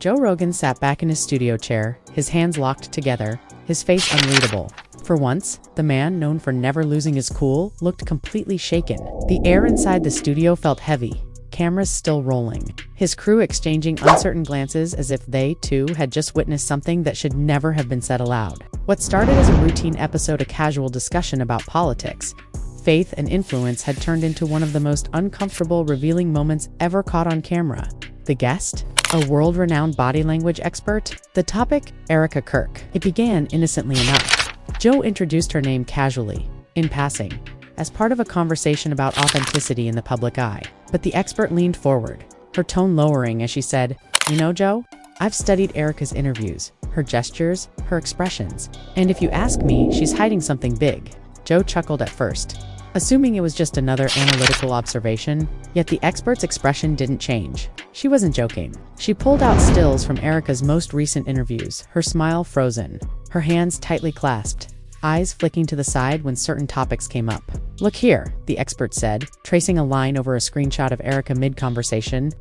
Joe Rogan sat back in his studio chair, his hands locked together, his face unreadable. For once, the man, known for never losing his cool, looked completely shaken. The air inside the studio felt heavy, cameras still rolling, his crew exchanging uncertain glances as if they, too, had just witnessed something that should never have been said aloud. What started as a routine episode, a casual discussion about politics, faith, and influence, had turned into one of the most uncomfortable, revealing moments ever caught on camera. The guest? A world-renowned body language expert? The topic? Erika Kirk. It began innocently enough. Joe introduced her name casually, in passing, as part of a conversation about authenticity in the public eye. But the expert leaned forward, her tone lowering as she said, "You know, Joe, I've studied Erika's interviews, her gestures, her expressions, and if you ask me, she's hiding something big." Joe chuckled at first, assuming it was just another analytical observation, yet the expert's expression didn't change. She wasn't joking. She pulled out stills from Erika's most recent interviews, her smile frozen, her hands tightly clasped, eyes flicking to the side when certain topics came up. "Look here," the expert said, tracing a line over a screenshot of Erika mid-conversation.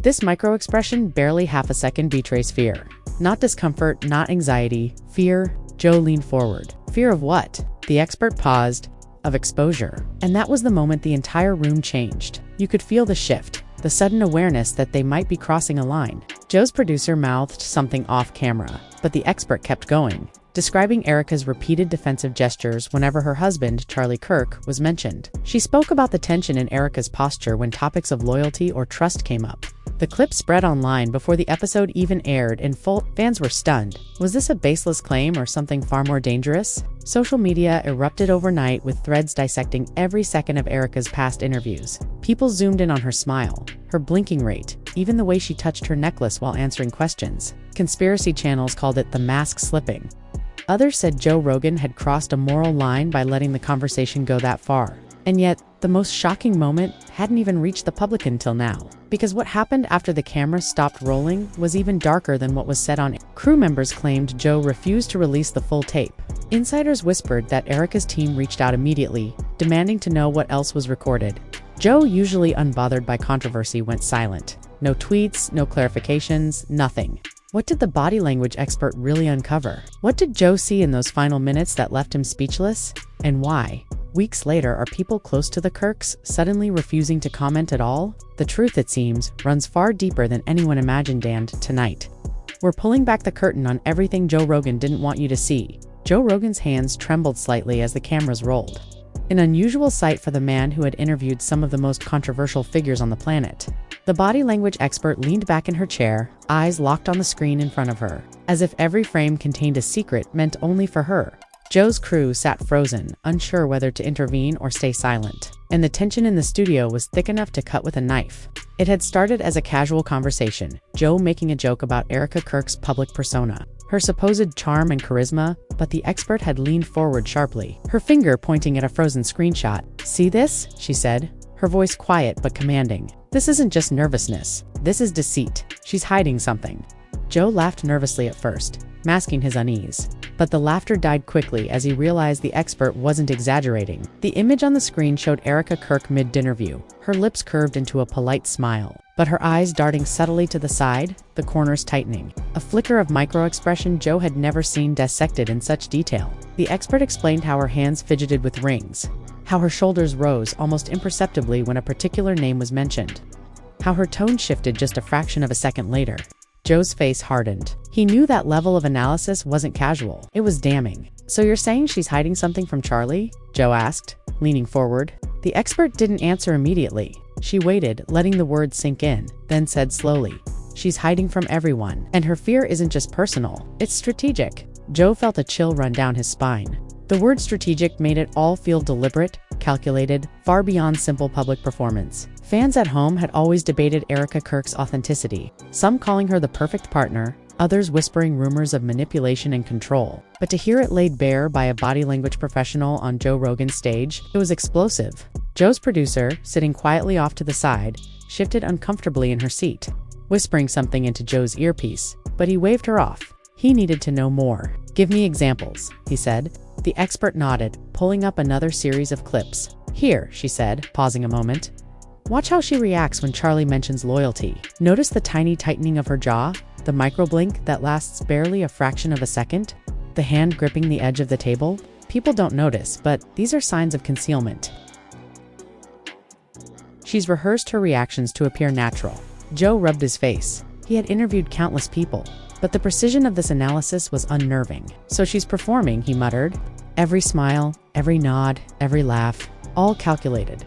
This micro-expression, barely half a second, betrays fear. Not discomfort, not anxiety, fear. Joe leaned forward. Fear of what? The expert paused. Of exposure. And that was the moment the entire room changed. You could feel the shift, the sudden awareness that they might be crossing a line. Joe's producer mouthed something off camera, but the expert kept going, describing Erika's repeated defensive gestures whenever her husband, Charlie Kirk, was mentioned. She spoke about the tension in Erika's posture when topics of loyalty or trust came up. The clip spread online before the episode even aired in full. Fans were stunned. Was this a baseless claim or something far more dangerous? Social media erupted overnight with threads dissecting every second of Erika's past interviews. People zoomed in on her smile, her blinking rate, even the way she touched her necklace while answering questions. Conspiracy channels called it the mask slipping. Others said Joe Rogan had crossed a moral line by letting the conversation go that far. And yet, the most shocking moment hadn't even reached the public until now. Because what happened after the camera stopped rolling was even darker than what was said on air. Crew members claimed Joe refused to release the full tape. Insiders whispered that Erika's team reached out immediately, demanding to know what else was recorded. Joe, usually unbothered by controversy, went silent. No tweets, no clarifications, nothing. What did the body language expert really uncover? What did Joe see in those final minutes that left him speechless? And why? Weeks later, are people close to the Kirks suddenly refusing to comment at all? The truth, it seems, runs far deeper than anyone imagined, and tonight, we're pulling back the curtain on everything Joe Rogan didn't want you to see. Joe Rogan's hands trembled slightly as the cameras rolled. An unusual sight for the man who had interviewed some of the most controversial figures on the planet. The body language expert leaned back in her chair, eyes locked on the screen in front of her, as if every frame contained a secret meant only for her. Joe's crew sat frozen, unsure whether to intervene or stay silent, and the tension in the studio was thick enough to cut with a knife. It had started as a casual conversation, Joe making a joke about Erika Kirk's public persona, her supposed charm and charisma, but the expert had leaned forward sharply, her finger pointing at a frozen screenshot. "See this?" she said, her voice quiet but commanding. "This isn't just nervousness. This is deceit. She's hiding something." Joe laughed nervously at first, masking his unease. But the laughter died quickly as he realized the expert wasn't exaggerating. The image on the screen showed Erika Kirk mid-interview, her lips curved into a polite smile, but her eyes darting subtly to the side, the corners tightening. A flicker of micro-expression Joe had never seen dissected in such detail. The expert explained how her hands fidgeted with rings, how her shoulders rose almost imperceptibly when a particular name was mentioned, how her tone shifted just a fraction of a second later. Joe's face hardened. He knew that level of analysis wasn't casual. It was damning. "So you're saying she's hiding something from Charlie?" Joe asked, leaning forward. The expert didn't answer immediately. She waited, letting the words sink in, then said slowly, "She's hiding from everyone. And her fear isn't just personal, it's strategic." Joe felt a chill run down his spine. The word strategic made it all feel deliberate, calculated, far beyond simple public performance. Fans at home had always debated Erika Kirk's authenticity, some calling her the perfect partner, others whispering rumors of manipulation and control. But to hear it laid bare by a body language professional on Joe Rogan's stage, it was explosive. Joe's producer, sitting quietly off to the side, shifted uncomfortably in her seat, whispering something into Joe's earpiece, but he waved her off. He needed to know more. "Give me examples," he said. The expert nodded, pulling up another series of clips. "Here," she said, pausing a moment. "Watch how she reacts when Charlie mentions loyalty. Notice the tiny tightening of her jaw, The microblink that lasts barely a fraction of a second? The hand gripping the edge of the table? People don't notice, but these are signs of concealment. She's rehearsed her reactions to appear natural. Joe rubbed his face. He had interviewed countless people, but the precision of this analysis was unnerving. So she's performing, he muttered. Every smile, every nod, every laugh, all calculated.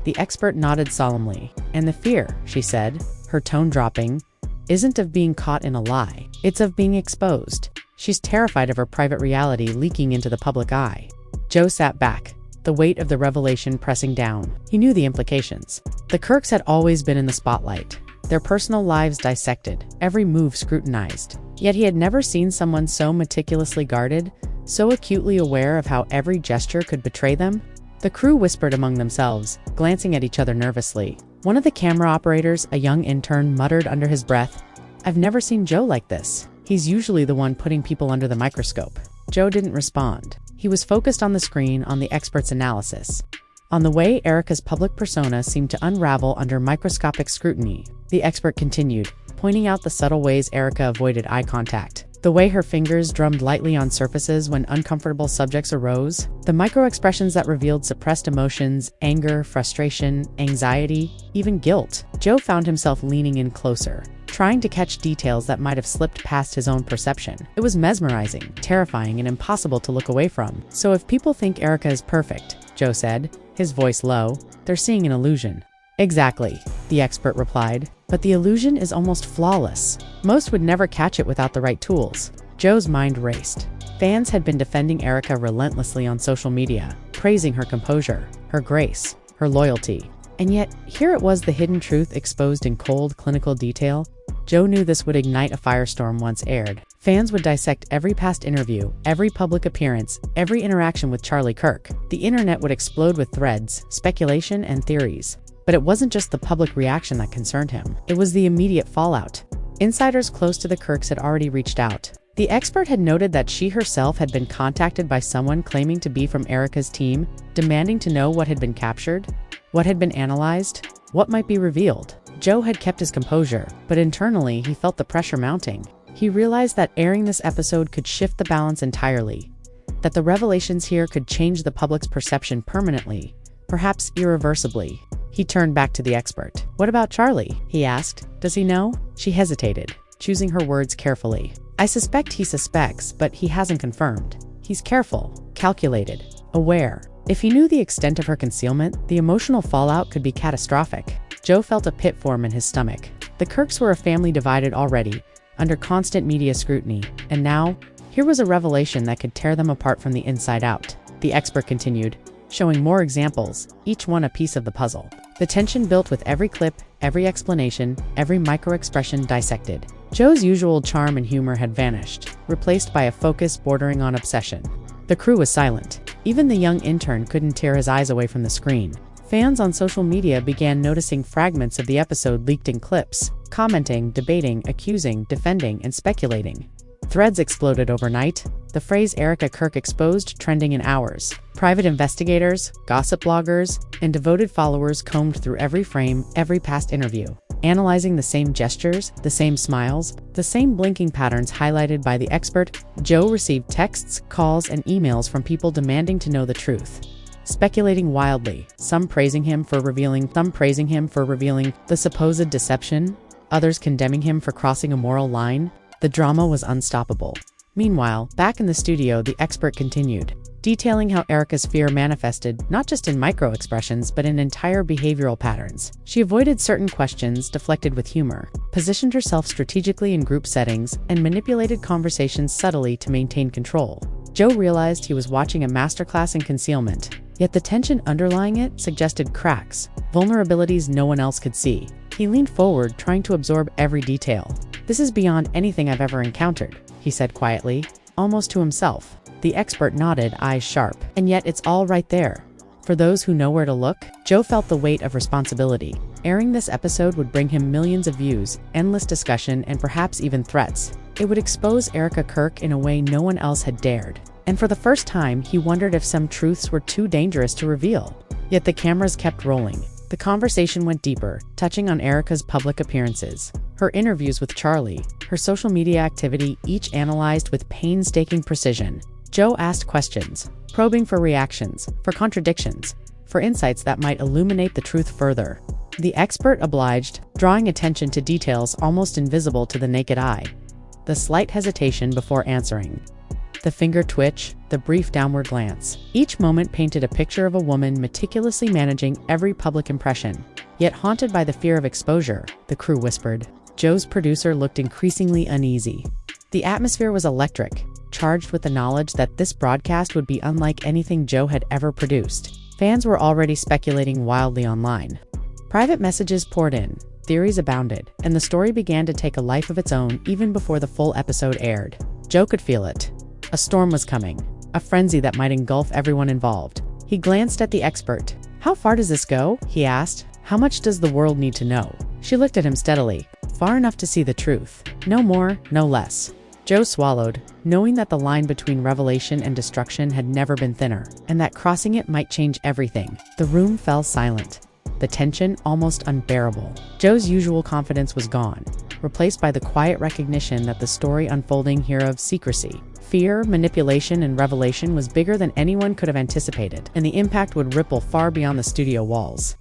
The expert nodded solemnly. And the fear, she said, her tone dropping, isn't of being caught in a lie. It's of being exposed. She's terrified of her private reality leaking into the public eye. Joe sat back, the weight of the revelation pressing down. He knew the implications. The Kirks had always been in the spotlight, their personal lives dissected, every move scrutinized. Yet he had never seen someone so meticulously guarded, so acutely aware of how every gesture could betray them. The crew whispered among themselves, glancing at each other nervously. One of the camera operators, a young intern, muttered under his breath, "I've never seen Joe like this. He's usually the one putting people under the microscope." Joe didn't respond. He was focused on the screen, on the expert's analysis, on the way Erika's public persona seemed to unravel under microscopic scrutiny. The expert continued, pointing out the subtle ways Erika avoided eye contact, the way her fingers drummed lightly on surfaces when uncomfortable subjects arose, the micro-expressions that revealed suppressed emotions, anger, frustration, anxiety, even guilt. Joe found himself leaning in closer, trying to catch details that might have slipped past his own perception. It was mesmerizing, terrifying, and impossible to look away from. "So if people think Erika is perfect," Joe said, his voice low, "they're seeing an illusion." "Exactly," the expert replied, "but the illusion is almost flawless. Most would never catch it without the right tools." Joe's mind raced. Fans had been defending Erika relentlessly on social media, praising her composure, her grace, her loyalty. And yet, here it was, the hidden truth exposed in cold, clinical detail. Joe knew this would ignite a firestorm once aired. Fans would dissect every past interview, every public appearance, every interaction with Charlie Kirk. The internet would explode with threads, speculation, and theories. But it wasn't just the public reaction that concerned him. It was the immediate fallout. Insiders close to the Kirks had already reached out. The expert had noted that she herself had been contacted by someone claiming to be from Erika's team, demanding to know what had been captured, what had been analyzed, what might be revealed. Joe had kept his composure, but internally he felt the pressure mounting. He realized that airing this episode could shift the balance entirely, that the revelations here could change the public's perception permanently, perhaps irreversibly. He turned back to the expert. "What about Charlie?" he asked. "Does he know?" She hesitated, choosing her words carefully. "I suspect he suspects, but he hasn't confirmed. He's careful, calculated, aware. If he knew the extent of her concealment, the emotional fallout could be catastrophic." Joe felt a pit form in his stomach. The Kirks were a family divided already, under constant media scrutiny, and now, here was a revelation that could tear them apart from the inside out. The expert continued, showing more examples, each one a piece of the puzzle. The tension built with every clip, every explanation, every micro-expression dissected. Joe's usual charm and humor had vanished, replaced by a focus bordering on obsession. The crew was silent. Even the young intern couldn't tear his eyes away from the screen. Fans on social media began noticing fragments of the episode leaked in clips, commenting, debating, accusing, defending, and speculating. Threads exploded overnight, the phrase Erika Kirk exposed trending in hours. Private investigators, gossip bloggers, and devoted followers combed through every frame, every past interview, analyzing the same gestures, the same smiles, the same blinking patterns highlighted by the expert. Joe received texts, calls, and emails from people demanding to know the truth, speculating wildly, some praising him for revealing the supposed deception, others condemning him for crossing a moral line. The drama was unstoppable. Meanwhile, back in the studio, the expert continued, detailing how Erika's fear manifested not just in micro-expressions but in entire behavioral patterns. She avoided certain questions, deflected with humor, positioned herself strategically in group settings, and manipulated conversations subtly to maintain control. Joe realized he was watching a masterclass in concealment, yet the tension underlying it suggested cracks, vulnerabilities no one else could see. He leaned forward, trying to absorb every detail. "This is beyond anything I've ever encountered," he said quietly, almost to himself. The expert nodded, eyes sharp. "And yet it's all right there. For those who know where to look." Joe felt the weight of responsibility. Airing this episode would bring him millions of views, endless discussion, and perhaps even threats. It would expose Erika Kirk in a way no one else had dared. And for the first time, he wondered if some truths were too dangerous to reveal. Yet the cameras kept rolling. The conversation went deeper, touching on Erika's public appearances, her interviews with Charlie, her social media activity, each analyzed with painstaking precision. Joe asked questions, probing for reactions, for contradictions, for insights that might illuminate the truth further. The expert obliged, drawing attention to details almost invisible to the naked eye. The slight hesitation before answering, the finger twitch, the brief downward glance. Each moment painted a picture of a woman meticulously managing every public impression. Yet haunted by the fear of exposure, the crew whispered. Joe's producer looked increasingly uneasy. The atmosphere was electric, charged with the knowledge that this broadcast would be unlike anything Joe had ever produced. Fans were already speculating wildly online. Private messages poured in, theories abounded, and the story began to take a life of its own even before the full episode aired. Joe could feel it. A storm was coming, a frenzy that might engulf everyone involved. He glanced at the expert. "How far does this go?" he asked. "How much does the world need to know?" She looked at him steadily. "Far enough to see the truth. No more, no less." Joe swallowed, knowing that the line between revelation and destruction had never been thinner, and that crossing it might change everything. The room fell silent, the tension almost unbearable. Joe's usual confidence was gone, replaced by the quiet recognition that the story unfolding here of secrecy, fear, manipulation, and revelation was bigger than anyone could have anticipated, and the impact would ripple far beyond the studio walls.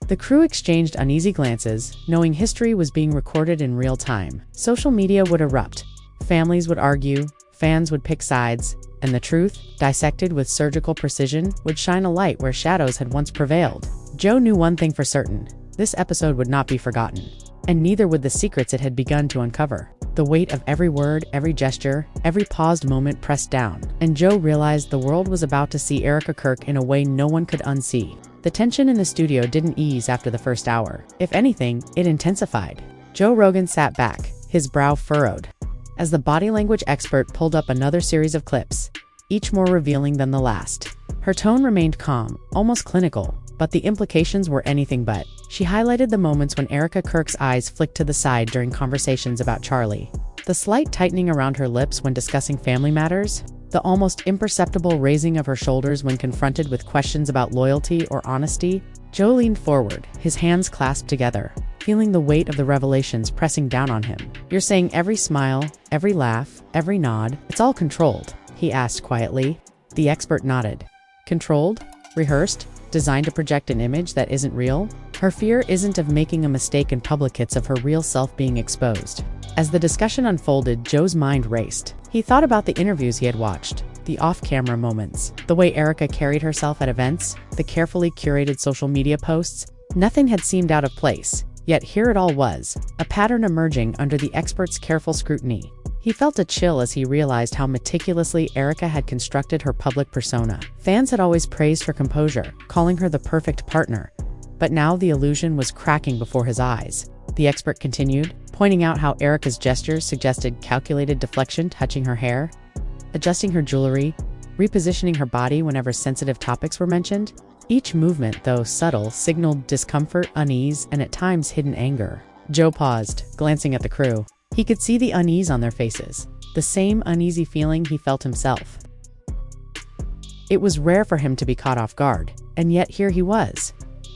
The crew exchanged uneasy glances, knowing history was being recorded in real time. Social media would erupt. Families would argue, fans would pick sides, and the truth, dissected with surgical precision, would shine a light where shadows had once prevailed. Joe knew one thing for certain: this episode would not be forgotten, and neither would the secrets it had begun to uncover. The weight of every word, every gesture, every paused moment pressed down, and Joe realized the world was about to see Erika Kirk in a way no one could unsee. The tension in the studio didn't ease after the first hour. If anything, it intensified. Joe Rogan sat back, his brow furrowed, as the body language expert pulled up another series of clips, each more revealing than the last. Her tone remained calm, almost clinical, but the implications were anything but. She highlighted the moments when Erika Kirk's eyes flicked to the side during conversations about Charlie, the slight tightening around her lips when discussing family matters, the almost imperceptible raising of her shoulders when confronted with questions about loyalty or honesty. Joe leaned forward, his hands clasped together, feeling the weight of the revelations pressing down on him. "You're saying every smile, every laugh, every nod, it's all controlled?" he asked quietly. The expert nodded. "Controlled? Rehearsed? Designed to project an image that isn't real?" Her fear isn't of making a mistake in public, it's of her real self being exposed. As the discussion unfolded, Joe's mind raced. He thought about the interviews he had watched, the off-camera moments, the way Erika carried herself at events, the carefully curated social media posts. Nothing had seemed out of place, yet here it all was, a pattern emerging under the expert's careful scrutiny. He felt a chill as he realized how meticulously Erika had constructed her public persona. Fans had always praised her composure, calling her the perfect partner, but now the illusion was cracking before his eyes. The expert continued, pointing out how Erika's gestures suggested calculated deflection, touching her hair, adjusting her jewelry, repositioning her body whenever sensitive topics were mentioned. Each movement, though subtle, signaled discomfort, unease, and at times hidden anger. Joe paused, glancing at the crew. He could see the unease on their faces, the same uneasy feeling he felt himself. It was rare for him to be caught off guard, and yet here he was,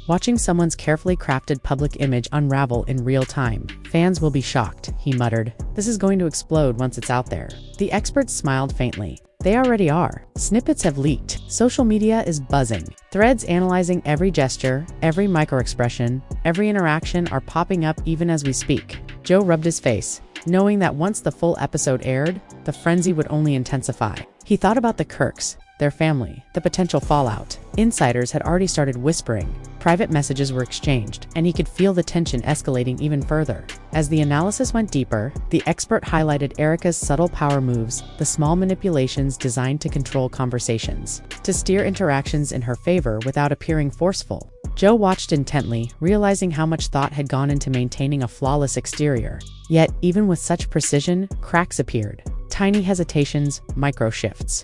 watching someone's carefully crafted public image unravel in real time. "Fans will be shocked," he muttered. "This is going to explode once it's out there." The experts smiled faintly. "They already are. Snippets have leaked. Social media is buzzing. Threads analyzing every gesture, every microexpression, every interaction are popping up even as we speak." Joe rubbed his face, knowing that once the full episode aired, the frenzy would only intensify. He thought about the Kirks, their family, the potential fallout. Insiders had already started whispering, private messages were exchanged, and he could feel the tension escalating even further. As the analysis went deeper, the expert highlighted Erika's subtle power moves, the small manipulations designed to control conversations, to steer interactions in her favor without appearing forceful. Joe watched intently, realizing how much thought had gone into maintaining a flawless exterior. Yet, even with such precision, cracks appeared. Tiny hesitations, micro shifts,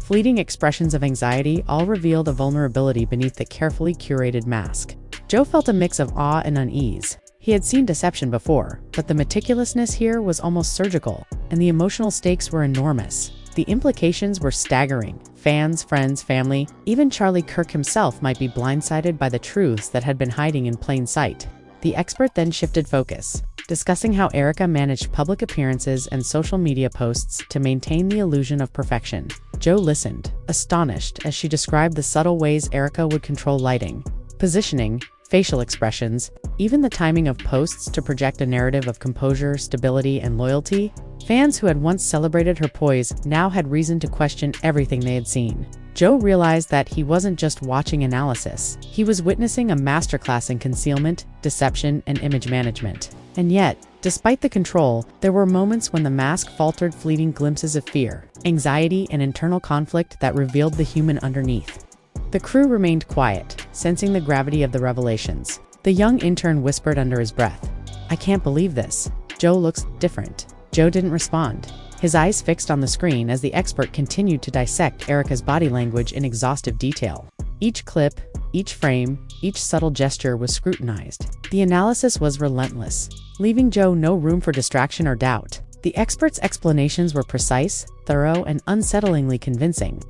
fleeting expressions of anxiety all revealed a vulnerability beneath the carefully curated mask. Joe felt a mix of awe and unease. He had seen deception before, but the meticulousness here was almost surgical, and the emotional stakes were enormous. The implications were staggering. Fans, friends, family, even Charlie Kirk himself might be blindsided by the truths that had been hiding in plain sight. The expert then shifted focus, discussing how Erika managed public appearances and social media posts to maintain the illusion of perfection. Joe listened, astonished, as she described the subtle ways Erika would control lighting, positioning, facial expressions, even the timing of posts to project a narrative of composure, stability, and loyalty. Fans who had once celebrated her poise now had reason to question everything they had seen. Joe realized that he wasn't just watching analysis, he was witnessing a masterclass in concealment, deception, and image management. And yet, despite the control, there were moments when the mask faltered, fleeting glimpses of fear, anxiety, and internal conflict that revealed the human underneath. The crew remained quiet, sensing the gravity of the revelations. The young intern whispered under his breath, "I can't believe this. Joe looks different." Joe didn't respond, his eyes fixed on the screen as the expert continued to dissect Erika's body language in exhaustive detail. Each clip, each frame, each subtle gesture was scrutinized. The analysis was relentless, leaving Joe no room for distraction or doubt. The expert's explanations were precise, thorough, and unsettlingly convincing.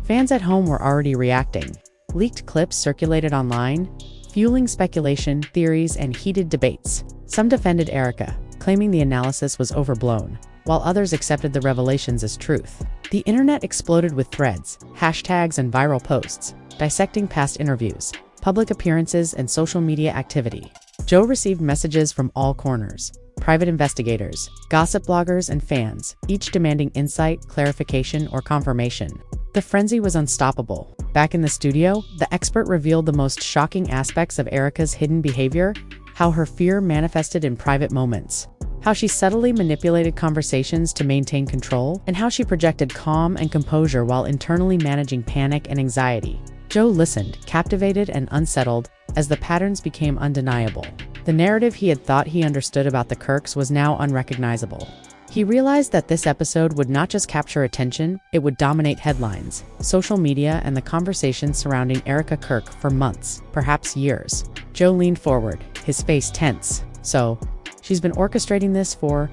Fans at home were already reacting. Leaked clips circulated online, fueling speculation, theories, and heated debates. Some defended Erika, claiming the analysis was overblown, while others accepted the revelations as truth. The internet exploded with threads, hashtags, and viral posts, dissecting past interviews, public appearances, and social media activity. Joe received messages from all corners: private investigators, gossip bloggers, and fans, each demanding insight, clarification, or confirmation. The frenzy was unstoppable. Back in the studio, the expert revealed the most shocking aspects of Erika's hidden behavior: how her fear manifested in private moments, how she subtly manipulated conversations to maintain control, and how she projected calm and composure while internally managing panic and anxiety. Joe listened, captivated and unsettled, as the patterns became undeniable. The narrative he had thought he understood about the Kirks was now unrecognizable. He realized that this episode would not just capture attention, it would dominate headlines, social media, and the conversations surrounding Erika Kirk for months, perhaps years. Joe leaned forward, his face tense. "So, she's been orchestrating this for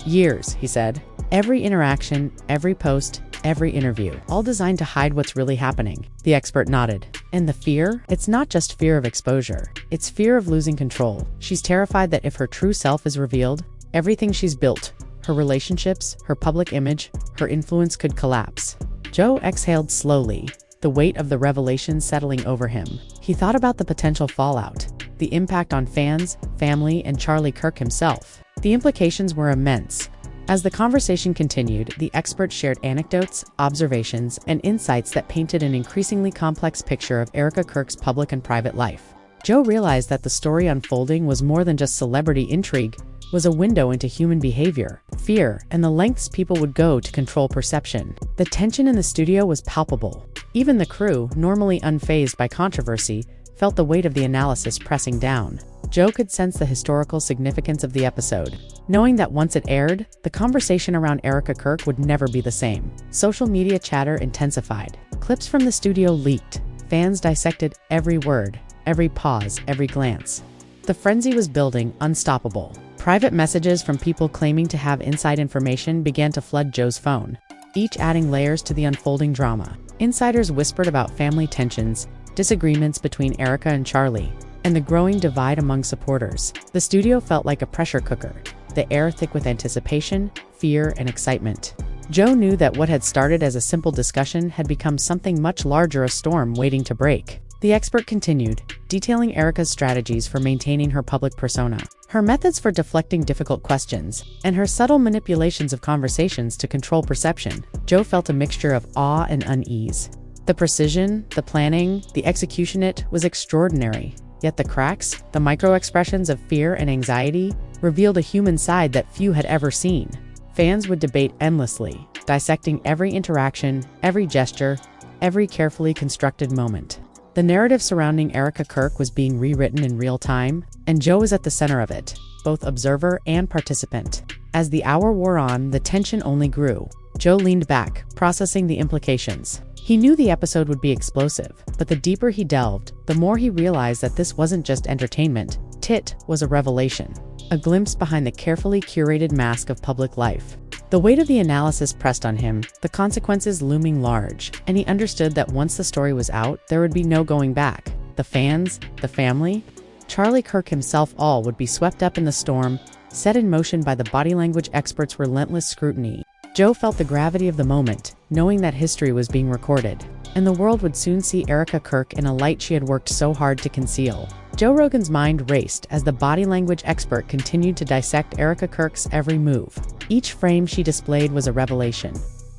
years," he said. "Every interaction, every post, every interview, all designed to hide what's really happening." The expert nodded. "And the fear? It's not just fear of exposure. It's fear of losing control. She's terrified that if her true self is revealed, everything she's built, her relationships, her public image, her influence could collapse." Joe exhaled slowly, the weight of the revelation settling over him. He thought about the potential fallout, the impact on fans, family, and Charlie Kirk himself. The implications were immense. As the conversation continued, the expert shared anecdotes, observations, and insights that painted an increasingly complex picture of Erika Kirk's public and private life. Joe realized that the story unfolding was more than just celebrity intrigue, was a window into human behavior, fear, and the lengths people would go to control perception. The tension in the studio was palpable. Even the crew, normally unfazed by controversy, felt the weight of the analysis pressing down. Joe could sense the historical significance of the episode, knowing that once it aired, the conversation around Erika Kirk would never be the same. Social media chatter intensified. Clips from the studio leaked. Fans dissected every word, every pause, every glance. The frenzy was building, unstoppable. Private messages from people claiming to have inside information began to flood Joe's phone, each adding layers to the unfolding drama. Insiders whispered about family tensions, disagreements between Erika and Charlie, and the growing divide among supporters. The studio felt like a pressure cooker, the air thick with anticipation, fear, and excitement. Joe knew that what had started as a simple discussion had become something much larger, a storm waiting to break. The expert continued, detailing Erika's strategies for maintaining her public persona, her methods for deflecting difficult questions, and her subtle manipulations of conversations to control perception. Joe felt a mixture of awe and unease. The precision, the planning, the execution, it was extraordinary. Yet the cracks, the micro-expressions of fear and anxiety, revealed a human side that few had ever seen. Fans would debate endlessly, dissecting every interaction, every gesture, every carefully constructed moment. The narrative surrounding Erika Kirk was being rewritten in real time, and Joe was at the center of it, both observer and participant. As the hour wore on, the tension only grew. Joe leaned back, processing the implications. He knew the episode would be explosive, but the deeper he delved, the more he realized that this wasn't just entertainment. It was a revelation, a glimpse behind the carefully curated mask of public life. The weight of the analysis pressed on him, the consequences looming large, and he understood that once the story was out, there would be no going back. The fans, the family, Charlie Kirk himself, all would be swept up in the storm, set in motion by the body language experts' relentless scrutiny. Joe felt the gravity of the moment, knowing that history was being recorded, and the world would soon see Erika Kirk in a light she had worked so hard to conceal. Joe Rogan's mind raced as the body language expert continued to dissect Erika Kirk's every move. Each frame she displayed was a revelation,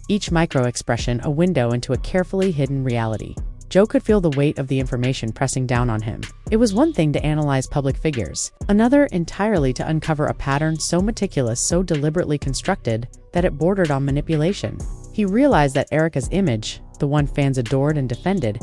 each micro-expression a window into a carefully hidden reality. Joe could feel the weight of the information pressing down on him. It was one thing to analyze public figures, another entirely to uncover a pattern so meticulous, so deliberately constructed, that it bordered on manipulation. He realized that Erika's image, the one fans adored and defended,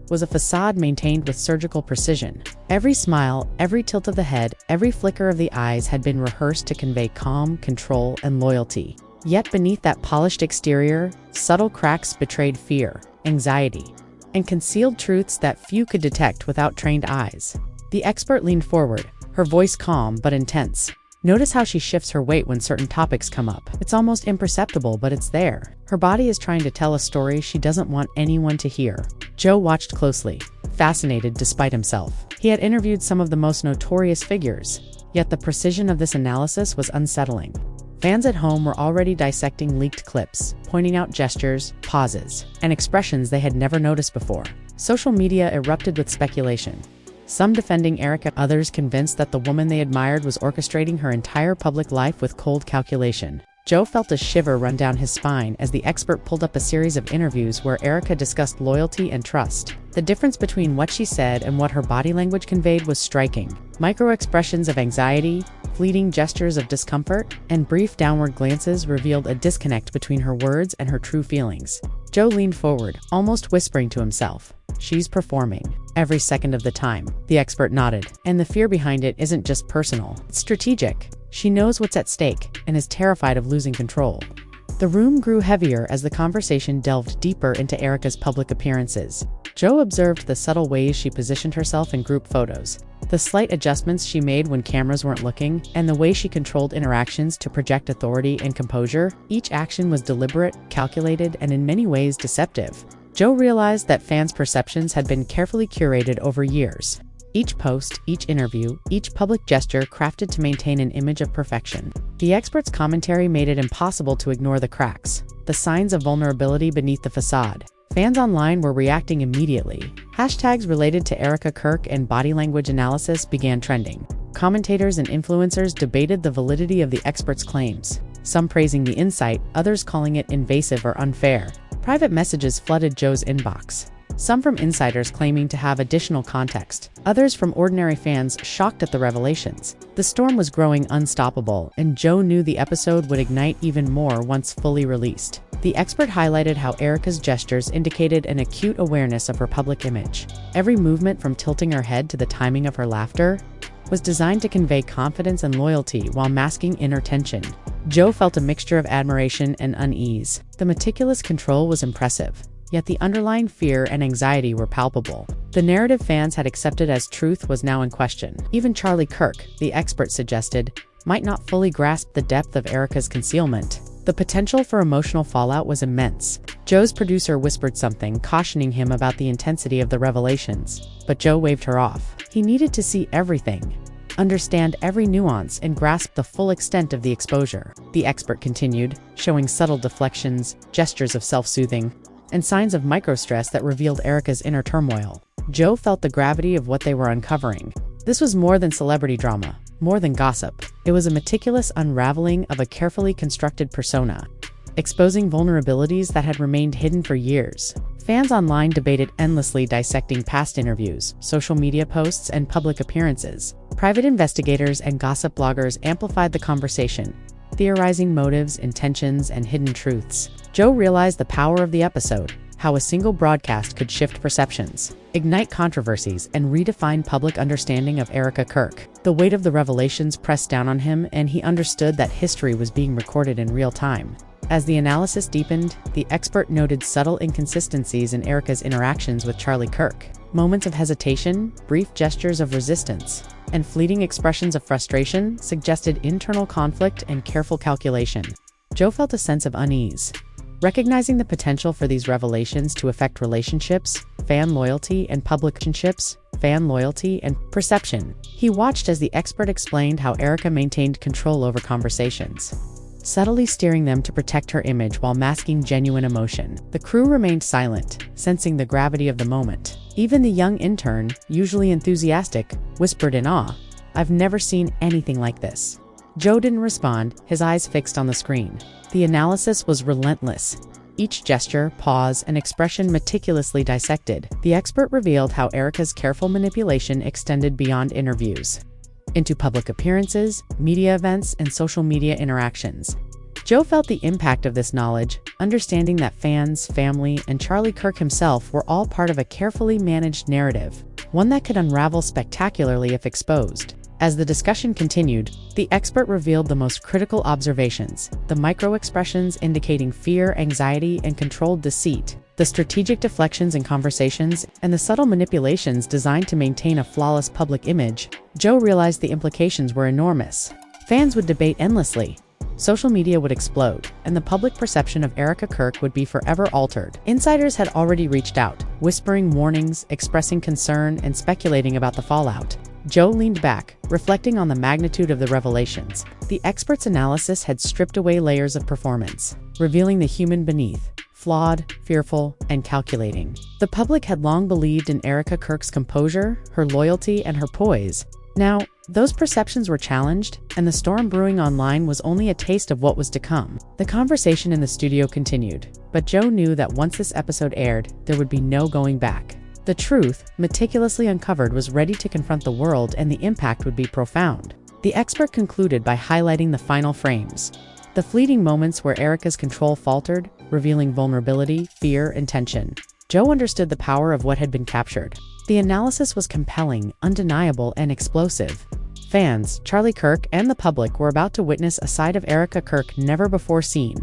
was a facade maintained with surgical precision. Every smile, every tilt of the head, every flicker of the eyes had been rehearsed to convey calm, control, and loyalty. Yet beneath that polished exterior, subtle cracks betrayed fear, anxiety, and concealed truths that few could detect without trained eyes. The expert leaned forward, her voice calm but intense. Notice how she shifts her weight when certain topics come up. It's almost imperceptible, but it's there. Her body is trying to tell a story she doesn't want anyone to hear. Joe watched closely, fascinated despite himself. He had interviewed some of the most notorious figures, yet the precision of this analysis was unsettling. Fans at home were already dissecting leaked clips, pointing out gestures, pauses, and expressions they had never noticed before. Social media erupted with speculation. Some defending Erika, others convinced that the woman they admired was orchestrating her entire public life with cold calculation. Joe felt a shiver run down his spine as the expert pulled up a series of interviews where Erika discussed loyalty and trust. The difference between what she said and what her body language conveyed was striking. Micro-expressions of anxiety, fleeting gestures of discomfort, and brief downward glances revealed a disconnect between her words and her true feelings. Joe leaned forward, almost whispering to himself, "She's performing every second of the time." The expert nodded, and the fear behind it isn't just personal, it's strategic. She knows what's at stake and is terrified of losing control. The room grew heavier as the conversation delved deeper into Erika's public appearances. Joe observed the subtle ways she positioned herself in group photos, the slight adjustments she made when cameras weren't looking, and the way she controlled interactions to project authority and composure. Each action was deliberate, calculated, and in many ways deceptive. Joe realized that fans' perceptions had been carefully curated over years. Each post, each interview, each public gesture crafted to maintain an image of perfection. The expert's commentary made it impossible to ignore the cracks, the signs of vulnerability beneath the facade. Fans online were reacting immediately. Hashtags related to Erika Kirk and body language analysis began trending. Commentators and influencers debated the validity of the expert's claims, some praising the insight, others calling it invasive or unfair. Private messages flooded Joe's inbox, some from insiders claiming to have additional context, others from ordinary fans shocked at the revelations. The storm was growing unstoppable, and Joe knew the episode would ignite even more once fully released. The expert highlighted how Erika's gestures indicated an acute awareness of her public image. Every movement, from tilting her head to the timing of her laughter, was designed to convey confidence and loyalty while masking inner tension. Joe felt a mixture of admiration and unease. The meticulous control was impressive, yet the underlying fear and anxiety were palpable. The narrative fans had accepted as truth was now in question. Even Charlie Kirk, the expert suggested, might not fully grasp the depth of Erika's concealment. The potential for emotional fallout was immense. Joe's producer whispered something, cautioning him about the intensity of the revelations, but Joe waved her off. He needed to see everything, understand every nuance, and grasp the full extent of the exposure. The expert continued, showing subtle deflections, gestures of self-soothing, and signs of microstress that revealed Erika's inner turmoil. Joe felt the gravity of what they were uncovering. This was more than celebrity drama, more than gossip. It was a meticulous unraveling of a carefully constructed persona, exposing vulnerabilities that had remained hidden for years. Fans online debated endlessly, dissecting past interviews, social media posts, and public appearances. Private investigators and gossip bloggers amplified the conversation, theorizing motives, intentions, and hidden truths. Joe realized the power of the episode, how a single broadcast could shift perceptions, ignite controversies, and redefine public understanding of Erika Kirk. The weight of the revelations pressed down on him, and he understood that history was being recorded in real time. As the analysis deepened, the expert noted subtle inconsistencies in Erika's interactions with Charlie Kirk. Moments of hesitation, brief gestures of resistance, and fleeting expressions of frustration suggested internal conflict and careful calculation. Joe felt a sense of unease. Recognizing the potential for these revelations to affect relationships, fan loyalty, and perception, he watched as the expert explained how Erika maintained control over conversations, subtly steering them to protect her image while masking genuine emotion. The crew remained silent, sensing the gravity of the moment. Even the young intern, usually enthusiastic, whispered in awe, "I've never seen anything like this." Joe didn't respond, his eyes fixed on the screen. The analysis was relentless. Each gesture, pause, and expression meticulously dissected. The expert revealed how Erika's careful manipulation extended beyond interviews into public appearances, media events, and social media interactions. Joe felt the impact of this knowledge, understanding that fans, family, and Charlie Kirk himself were all part of a carefully managed narrative, one that could unravel spectacularly if exposed. As the discussion continued, the expert revealed the most critical observations: the micro-expressions indicating fear, anxiety, and controlled deceit, the strategic deflections in conversations, and the subtle manipulations designed to maintain a flawless public image. Joe realized the implications were enormous. Fans would debate endlessly. Social media would explode, and the public perception of Erika Kirk would be forever altered. Insiders had already reached out, whispering warnings, expressing concern, and speculating about the fallout. Joe leaned back, reflecting on the magnitude of the revelations. The expert's analysis had stripped away layers of performance, revealing the human beneath, flawed, fearful, and calculating. The public had long believed in Erika Kirk's composure, her loyalty, and her poise. Now, those perceptions were challenged, and the storm brewing online was only a taste of what was to come. The conversation in the studio continued, but Joe knew that once this episode aired, there would be no going back. The truth, meticulously uncovered, was ready to confront the world, and the impact would be profound. The expert concluded by highlighting the final frames, the fleeting moments where Erika's control faltered, revealing vulnerability, fear, and tension. Joe understood the power of what had been captured. The analysis was compelling, undeniable, and explosive. Fans, Charlie Kirk, and the public were about to witness a side of Erika Kirk never before seen,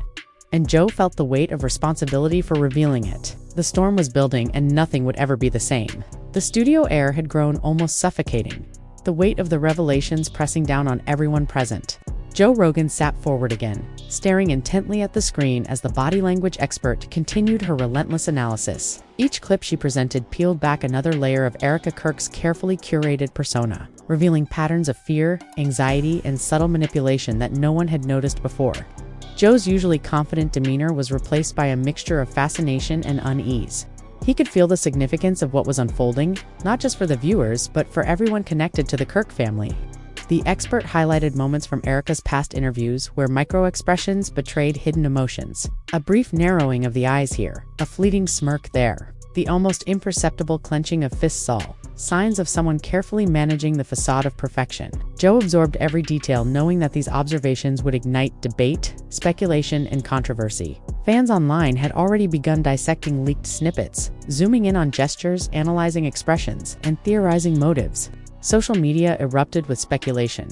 and Joe felt the weight of responsibility for revealing it. The storm was building, and nothing would ever be the same. The studio air had grown almost suffocating, the weight of the revelations pressing down on everyone present. Joe Rogan sat forward again, staring intently at the screen as the body language expert continued her relentless analysis. Each clip she presented peeled back another layer of Erika Kirk's carefully curated persona, revealing patterns of fear, anxiety, and subtle manipulation that no one had noticed before. Joe's usually confident demeanor was replaced by a mixture of fascination and unease. He could feel the significance of what was unfolding, not just for the viewers, but for everyone connected to the Kirk family. The expert highlighted moments from Erika's past interviews where micro-expressions betrayed hidden emotions. A brief narrowing of the eyes here, a fleeting smirk there, the almost imperceptible clenching of fists, all signs of someone carefully managing the facade of perfection. Joe absorbed every detail, knowing that these observations would ignite debate, speculation, and controversy. Fans online had already begun dissecting leaked snippets, zooming in on gestures, analyzing expressions, and theorizing motives. Social media erupted with speculation,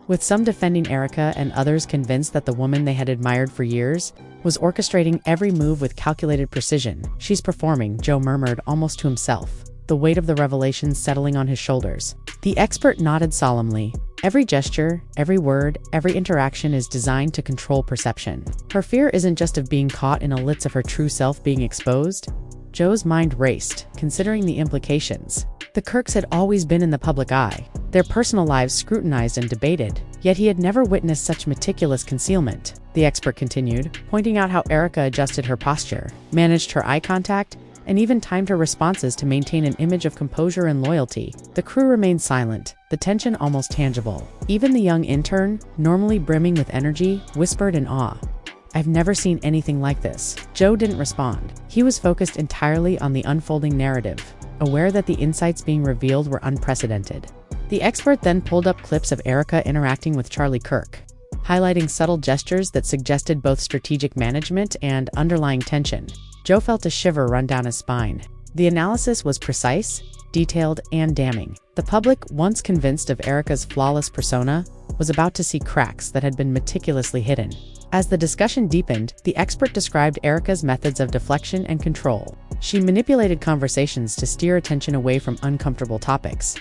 with some defending Erika and others convinced that the woman they had admired for years was orchestrating every move with calculated precision. "She's performing," Joe murmured almost to himself, the weight of the revelations settling on his shoulders. The expert nodded solemnly. Every gesture, every word, every interaction is designed to control perception. Her fear isn't just of being caught in a litz of her true self being exposed. Joe's mind raced, considering the implications. The Kirks had always been in the public eye, their personal lives scrutinized and debated, yet he had never witnessed such meticulous concealment. The expert continued, pointing out how Erika adjusted her posture, managed her eye contact, and even timed her responses to maintain an image of composure and loyalty. The crew remained silent, the tension almost tangible. Even the young intern, normally brimming with energy, whispered in awe, "I've never seen anything like this." Joe didn't respond. He was focused entirely on the unfolding narrative, aware that the insights being revealed were unprecedented. The expert then pulled up clips of Erika interacting with Charlie Kirk, highlighting subtle gestures that suggested both strategic management and underlying tension. Joe felt a shiver run down his spine. The analysis was precise, detailed, and damning. The public, once convinced of Erika's flawless persona, was about to see cracks that had been meticulously hidden. As the discussion deepened, the expert described Erika's methods of deflection and control. She manipulated conversations to steer attention away from uncomfortable topics,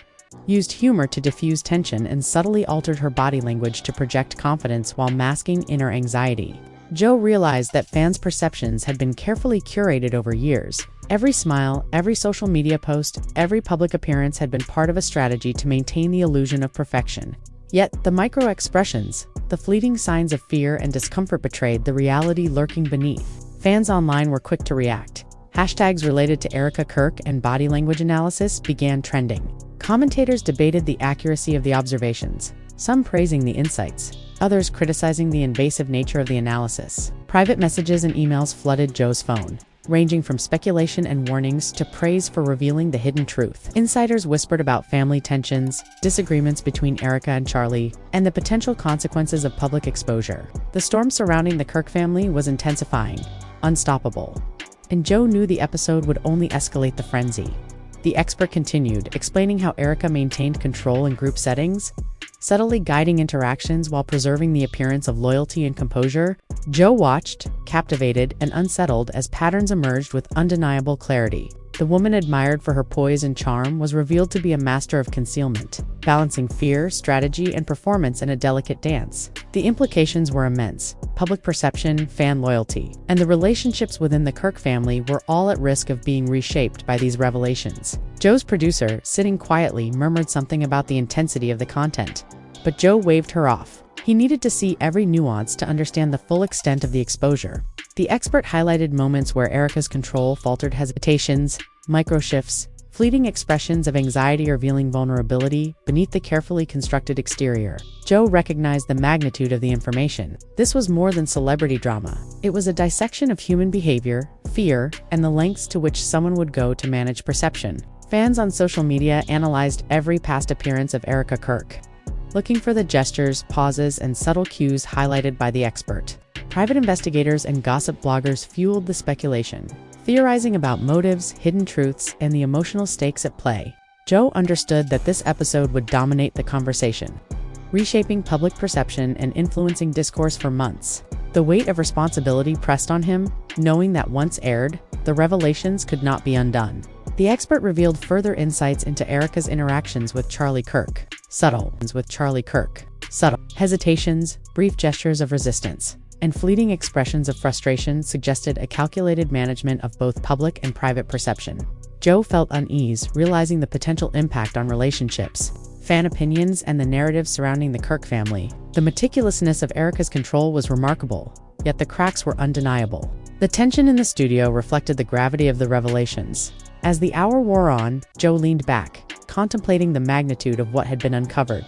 used humor to diffuse tension, and subtly altered her body language to project confidence while masking inner anxiety. Joe realized that fans' perceptions had been carefully curated over years. Every smile, every social media post, every public appearance had been part of a strategy to maintain the illusion of perfection. Yet, the micro-expressions, the fleeting signs of fear and discomfort betrayed the reality lurking beneath. Fans online were quick to react. Hashtags related to Erika Kirk and body language analysis began trending. Commentators debated the accuracy of the observations, some praising the insights, others criticizing the invasive nature of the analysis. Private messages and emails flooded Joe's phone, ranging from speculation and warnings to praise for revealing the hidden truth. Insiders whispered about family tensions, disagreements between Erika and Charlie, and the potential consequences of public exposure. The storm surrounding the Kirk family was intensifying, unstoppable. And Joe knew the episode would only escalate the frenzy. The expert continued, explaining how Erika maintained control in group settings, subtly guiding interactions while preserving the appearance of loyalty and composure. Joe watched, captivated and unsettled as patterns emerged with undeniable clarity. The woman admired for her poise and charm was revealed to be a master of concealment, balancing fear, strategy, and performance in a delicate dance. The implications were immense: public perception, fan loyalty, and the relationships within the Kirk family were all at risk of being reshaped by these revelations. Joe's producer, sitting quietly, murmured something about the intensity of the content, but Joe waved her off. He needed to see every nuance to understand the full extent of the exposure. The expert highlighted moments where Erika's control faltered, hesitations, micro-shifts, fleeting expressions of anxiety revealing vulnerability beneath the carefully constructed exterior. Joe recognized the magnitude of the information. This was more than celebrity drama. It was a dissection of human behavior, fear, and the lengths to which someone would go to manage perception. Fans on social media analyzed every past appearance of Erika Kirk, looking for the gestures, pauses, and subtle cues highlighted by the expert. Private investigators and gossip bloggers fueled the speculation, theorizing about motives, hidden truths, and the emotional stakes at play. Joe understood that this episode would dominate the conversation, reshaping public perception and influencing discourse for months. The weight of responsibility pressed on him, knowing that once aired, the revelations could not be undone. The expert revealed further insights into Erika's interactions with Charlie Kirk. Subtle hesitations, brief gestures of resistance, and fleeting expressions of frustration suggested a calculated management of both public and private perception. Joe felt unease, realizing the potential impact on relationships, fan opinions, and the narrative surrounding the Kirk family. The meticulousness of Erika's control was remarkable, yet the cracks were undeniable. The tension in the studio reflected the gravity of the revelations. As the hour wore on, Joe leaned back, contemplating the magnitude of what had been uncovered.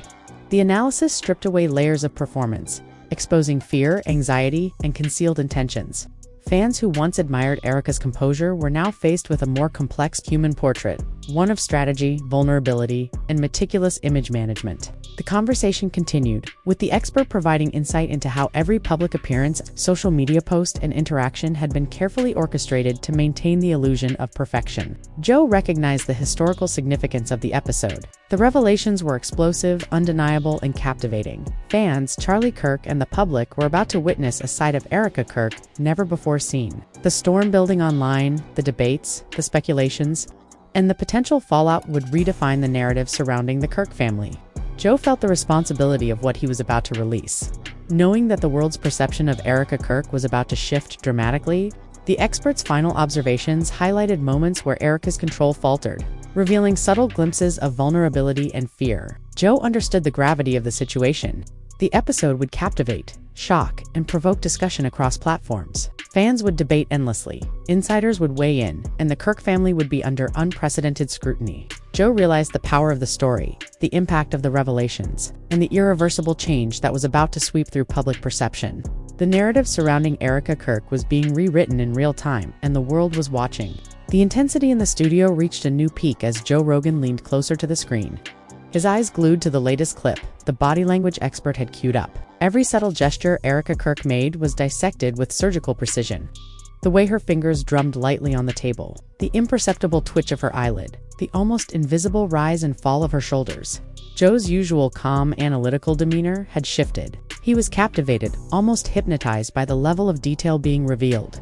The analysis stripped away layers of performance, exposing fear, anxiety, and concealed intentions. Fans who once admired Erika's composure were now faced with a more complex human portrait, one of strategy, vulnerability, and meticulous image management. The conversation continued, with the expert providing insight into how every public appearance, social media post, and interaction had been carefully orchestrated to maintain the illusion of perfection. Joe recognized the historical significance of the episode. The revelations were explosive, undeniable, and captivating. Fans, Charlie Kirk, and the public were about to witness a side of Erika Kirk never before seen. The storm building online, the debates, the speculations, and the potential fallout would redefine the narrative surrounding the Kirk family. Joe felt the responsibility of what he was about to release. Knowing that the world's perception of Erika Kirk was about to shift dramatically, the expert's final observations highlighted moments where Erika's control faltered, revealing subtle glimpses of vulnerability and fear. Joe understood the gravity of the situation. The episode would captivate, shock, and provoke discussion across platforms. Fans would debate endlessly, insiders would weigh in, and the Kirk family would be under unprecedented scrutiny. Joe realized the power of the story, the impact of the revelations, and the irreversible change that was about to sweep through public perception. The narrative surrounding Erika Kirk was being rewritten in real time, and the world was watching. The intensity in the studio reached a new peak as Joe Rogan leaned closer to the screen, his eyes glued to the latest clip the body language expert had queued up. Every subtle gesture Erika Kirk made was dissected with surgical precision. The way her fingers drummed lightly on the table, the imperceptible twitch of her eyelid, the almost invisible rise and fall of her shoulders. Joe's usual calm, analytical demeanor had shifted. He was captivated, almost hypnotized by the level of detail being revealed.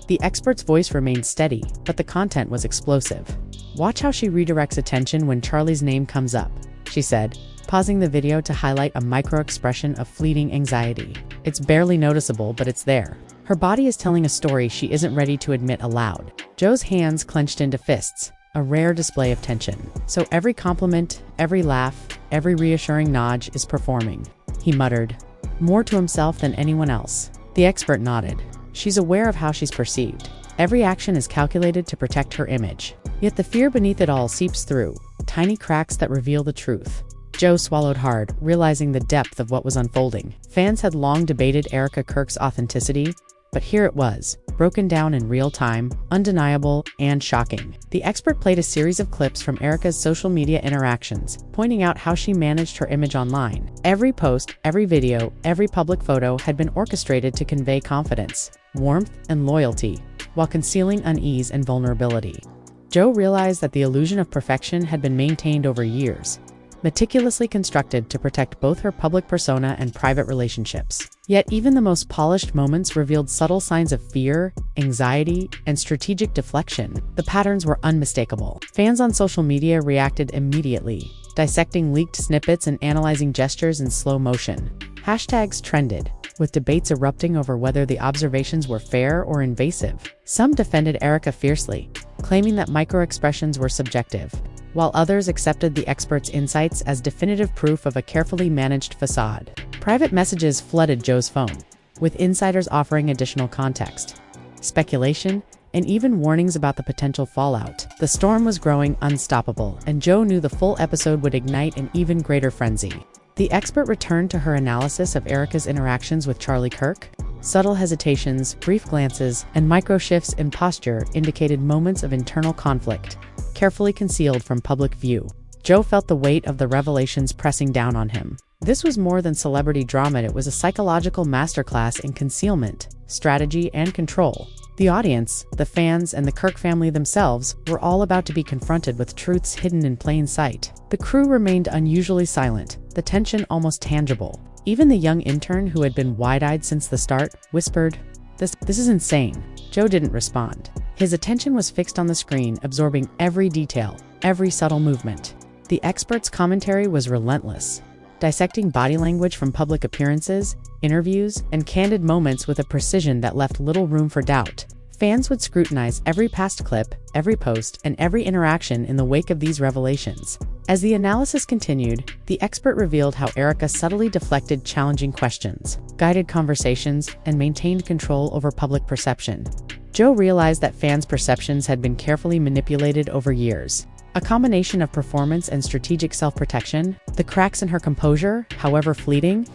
The expert's voice remained steady, but the content was explosive. "Watch how she redirects attention when Charlie's name comes up," she said, pausing the video to highlight a micro-expression of fleeting anxiety. It's barely noticeable, but it's there. Her body is telling a story she isn't ready to admit aloud. Joe's hands clenched into fists, a rare display of tension. So every compliment, every laugh, every reassuring nod is performing, he muttered, more to himself than anyone else. The expert nodded. She's aware of how she's perceived. Every action is calculated to protect her image. Yet the fear beneath it all seeps through, tiny cracks that reveal the truth. Joe swallowed hard, realizing the depth of what was unfolding. Fans had long debated Erika Kirk's authenticity, but here it was, broken down in real time, undeniable, and shocking. The expert played a series of clips from Erika's social media interactions, pointing out how she managed her image online. Every post, every video, every public photo had been orchestrated to convey confidence, warmth, and loyalty, while concealing unease and vulnerability. Joe realized that the illusion of perfection had been maintained over years, meticulously constructed to protect both her public persona and private relationships. Yet even the most polished moments revealed subtle signs of fear, anxiety, and strategic deflection. The patterns were unmistakable. Fans on social media reacted immediately, dissecting leaked snippets and analyzing gestures in slow motion. Hashtags trended, with debates erupting over whether the observations were fair or invasive. Some defended Erika fiercely, claiming that micro-expressions were subjective, while others accepted the expert's insights as definitive proof of a carefully managed facade. Private messages flooded Joe's phone, with insiders offering additional context, speculation, and even warnings about the potential fallout. The storm was growing unstoppable, and Joe knew the full episode would ignite an even greater frenzy. The expert returned to her analysis of Erika's interactions with Charlie Kirk. Subtle hesitations, brief glances, and micro-shifts in posture indicated moments of internal conflict, carefully concealed from public view. Joe felt the weight of the revelations pressing down on him. This was more than celebrity drama, it was a psychological masterclass in concealment, strategy, and control. The audience, the fans, and the Kirk family themselves were all about to be confronted with truths hidden in plain sight. The crew remained unusually silent, the tension almost tangible. Even the young intern, who had been wide-eyed since the start, whispered, This is insane." Joe didn't respond. His attention was fixed on the screen, absorbing every detail, every subtle movement. The expert's commentary was relentless, dissecting body language from public appearances, interviews, and candid moments with a precision that left little room for doubt. Fans would scrutinize every past clip, every post, and every interaction in the wake of these revelations. As the analysis continued, the expert revealed how Erika subtly deflected challenging questions, guided conversations, and maintained control over public perception. Joe realized that fans' perceptions had been carefully manipulated over years. A combination of performance and strategic self-protection, the cracks in her composure, however fleeting,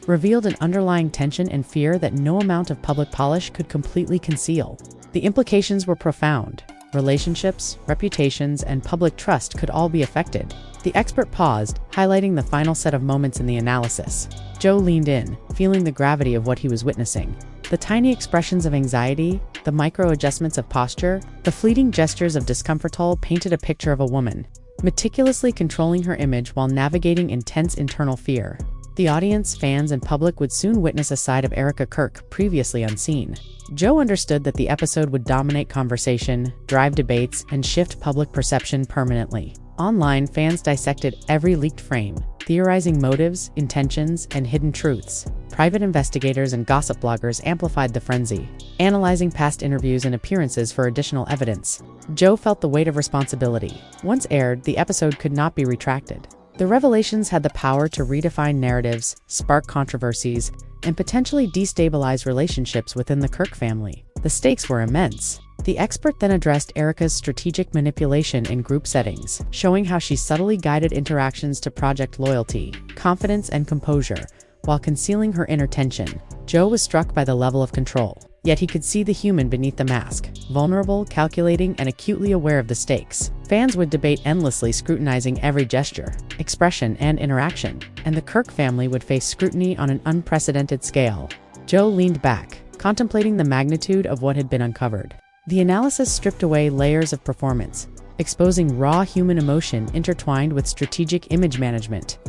revealed an underlying tension and fear that no amount of public polish could completely conceal. The implications were profound. Relationships, reputations, and public trust could all be affected. The expert paused, highlighting the final set of moments in the analysis. Joe leaned in, feeling the gravity of what he was witnessing. The tiny expressions of anxiety, the micro-adjustments of posture, the fleeting gestures of discomfort all painted a picture of a woman, meticulously controlling her image while navigating intense internal fear. The audience, fans, and public would soon witness a side of Erika Kirk previously unseen. Joe understood that the episode would dominate conversation, drive debates, and shift public perception permanently. Online, fans dissected every leaked frame, theorizing motives, intentions, and hidden truths. Private investigators and gossip bloggers amplified the frenzy, analyzing past interviews and appearances for additional evidence. Joe felt the weight of responsibility. Once aired, the episode could not be retracted. The revelations had the power to redefine narratives, spark controversies, and potentially destabilize relationships within the Kirk family. The stakes were immense. The expert then addressed Erika's strategic manipulation in group settings, showing how she subtly guided interactions to project loyalty, confidence, and composure, while concealing her inner tension. Joe was struck by the level of control. Yet he could see the human beneath the mask, vulnerable, calculating, and acutely aware of the stakes. Fans would debate endlessly, scrutinizing every gesture, expression, and interaction, and the Kirk family would face scrutiny on an unprecedented scale. Joe leaned back, contemplating the magnitude of what had been uncovered. The analysis stripped away layers of performance, exposing raw human emotion intertwined with strategic image management.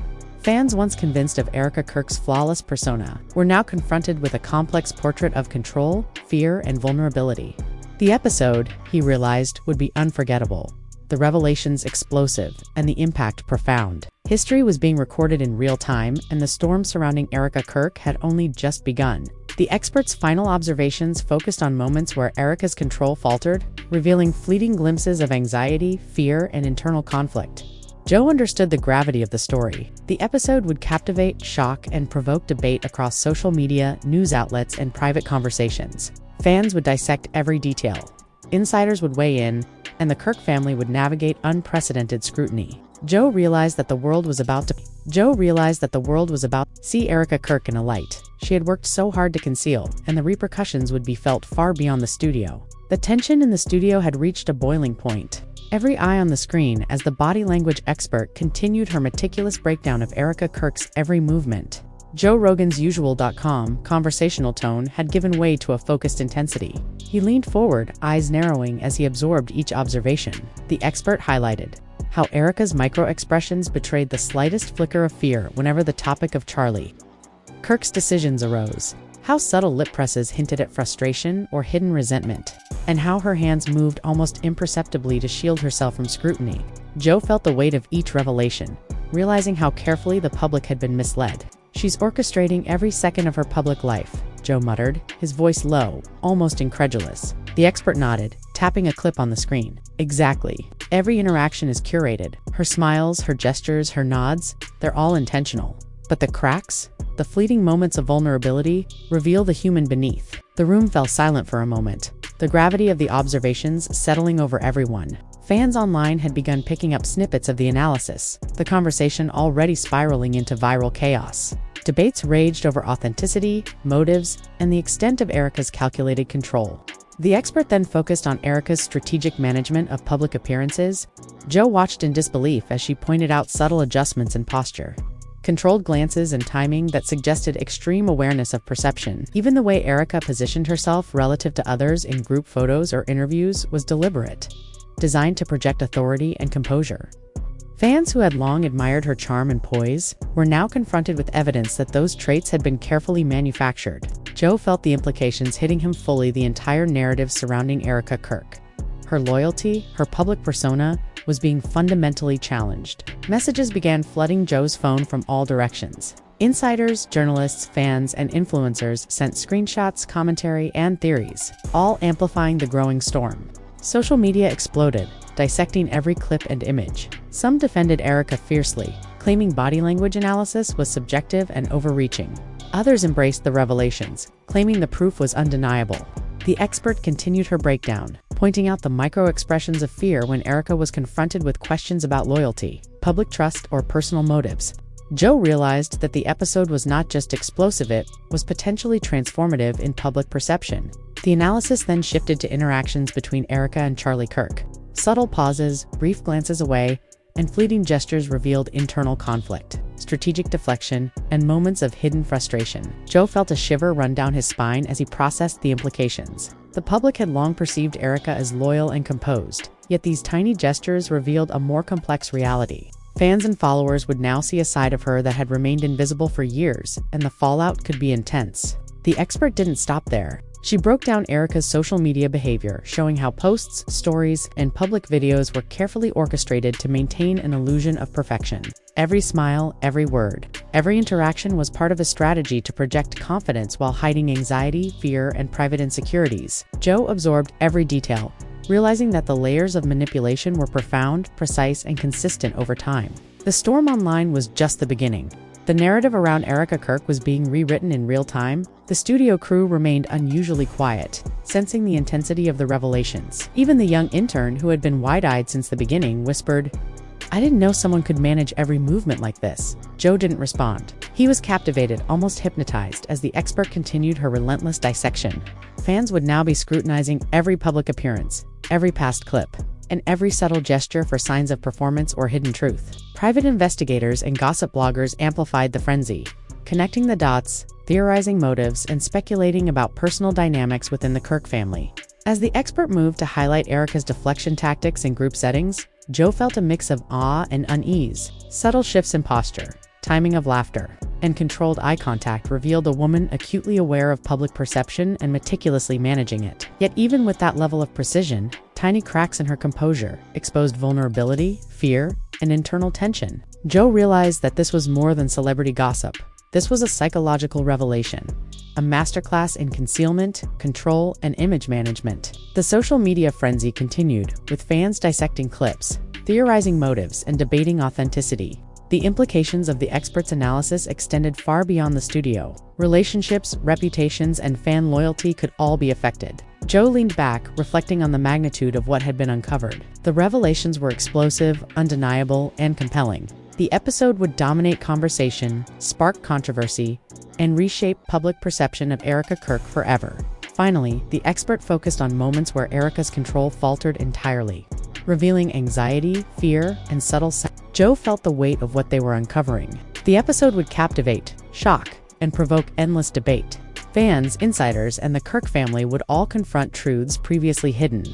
Fans once convinced of Erika Kirk's flawless persona were now confronted with a complex portrait of control, fear, and vulnerability. The episode, he realized, would be unforgettable. The revelations explosive, and the impact profound. History was being recorded in real time, and the storm surrounding Erika Kirk had only just begun. The expert's final observations focused on moments where Erika's control faltered, revealing fleeting glimpses of anxiety, fear, and internal conflict. Joe understood the gravity of the story. The episode would captivate, shock, and provoke debate across social media, news outlets, and private conversations. Fans would dissect every detail. Insiders would weigh in, and the Kirk family would navigate unprecedented scrutiny. Joe realized that the world was about to see Erika Kirk in a light she had worked so hard to conceal, and the repercussions would be felt far beyond the studio. The tension in the studio had reached a boiling point. Every eye on the screen as the body language expert continued her meticulous breakdown of Erika Kirk's every movement. Joe Rogan's usual.com conversational tone had given way to a focused intensity. He leaned forward, eyes narrowing as he absorbed each observation. The expert highlighted how Erika's micro-expressions betrayed the slightest flicker of fear whenever the topic of Charlie Kirk's decisions arose, how subtle lip presses hinted at frustration or hidden resentment, and how her hands moved almost imperceptibly to shield herself from scrutiny. Joe felt the weight of each revelation, realizing how carefully the public had been misled. "She's orchestrating every second of her public life," Joe muttered, his voice low, almost incredulous. The expert nodded, tapping a clip on the screen. "Exactly. Every interaction is curated. Her smiles, her gestures, her nods, they're all intentional. But the cracks, the fleeting moments of vulnerability, reveal the human beneath." The room fell silent for a moment, the gravity of the observations settling over everyone. Fans online had begun picking up snippets of the analysis, the conversation already spiraling into viral chaos. Debates raged over authenticity, motives, and the extent of Erika's calculated control. The expert then focused on Erika's strategic management of public appearances. Joe watched in disbelief as she pointed out subtle adjustments in posture, controlled glances, and timing that suggested extreme awareness of perception. Even the way Erika positioned herself relative to others in group photos or interviews was deliberate, designed to project authority and composure. Fans who had long admired her charm and poise were now confronted with evidence that those traits had been carefully manufactured. Joe felt the implications hitting him fully. The entire narrative surrounding Erika Kirk, her loyalty, her public persona, was being fundamentally challenged. Messages began flooding Joe's phone from all directions. Insiders, journalists, fans, and influencers sent screenshots, commentary, and theories, all amplifying the growing storm. Social media exploded, dissecting every clip and image. Some defended Erika fiercely, claiming body language analysis was subjective and overreaching. Others embraced the revelations, claiming the proof was undeniable. The expert continued her breakdown, pointing out the micro-expressions of fear when Erika was confronted with questions about loyalty, public trust, or personal motives. Joe realized that the episode was not just explosive, it was potentially transformative in public perception. The analysis then shifted to interactions between Erika and Charlie Kirk. Subtle pauses, brief glances away, and fleeting gestures revealed internal conflict, strategic deflection, and moments of hidden frustration. Joe felt a shiver run down his spine as he processed the implications. The public had long perceived Erika as loyal and composed, yet these tiny gestures revealed a more complex reality. Fans and followers would now see a side of her that had remained invisible for years, and the fallout could be intense. The expert didn't stop there. She broke down Erika's social media behavior, showing how posts, stories, and public videos were carefully orchestrated to maintain an illusion of perfection. Every smile, every word, every interaction was part of a strategy to project confidence while hiding anxiety, fear, and private insecurities. Joe absorbed every detail, realizing that the layers of manipulation were profound, precise, and consistent over time. The storm online was just the beginning. The narrative around Erika Kirk was being rewritten in real time. The studio crew remained unusually quiet, sensing the intensity of the revelations. Even the young intern, who had been wide-eyed since the beginning, whispered, "I didn't know someone could manage every movement like this." Joe didn't respond. He was captivated, almost hypnotized, as the expert continued her relentless dissection. Fans would now be scrutinizing every public appearance, every past clip, and every subtle gesture for signs of performance or hidden truth. Private investigators and gossip bloggers amplified the frenzy, connecting the dots, theorizing motives, and speculating about personal dynamics within the Kirk family. As the expert moved to highlight Erika's deflection tactics in group settings, Joe felt a mix of awe and unease. Subtle shifts in posture, timing of laughter, and controlled eye contact revealed a woman acutely aware of public perception and meticulously managing it. Yet even with that level of precision, tiny cracks in her composure exposed vulnerability, fear, and internal tension. Joe realized that this was more than celebrity gossip. This was a psychological revelation, a masterclass in concealment, control, and image management. The social media frenzy continued, with fans dissecting clips, theorizing motives, and debating authenticity. The implications of the expert's analysis extended far beyond the studio. Relationships, reputations, and fan loyalty could all be affected. Joe leaned back, reflecting on the magnitude of what had been uncovered. The revelations were explosive, undeniable, and compelling. The episode would dominate conversation, spark controversy, and reshape public perception of Erika Kirk forever. Finally, the expert focused on moments where Erika's control faltered entirely, revealing anxiety, fear, and subtle signs. Joe felt the weight of what they were uncovering. The episode would captivate, shock, and provoke endless debate. Fans, insiders, and the Kirk family would all confront truths previously hidden,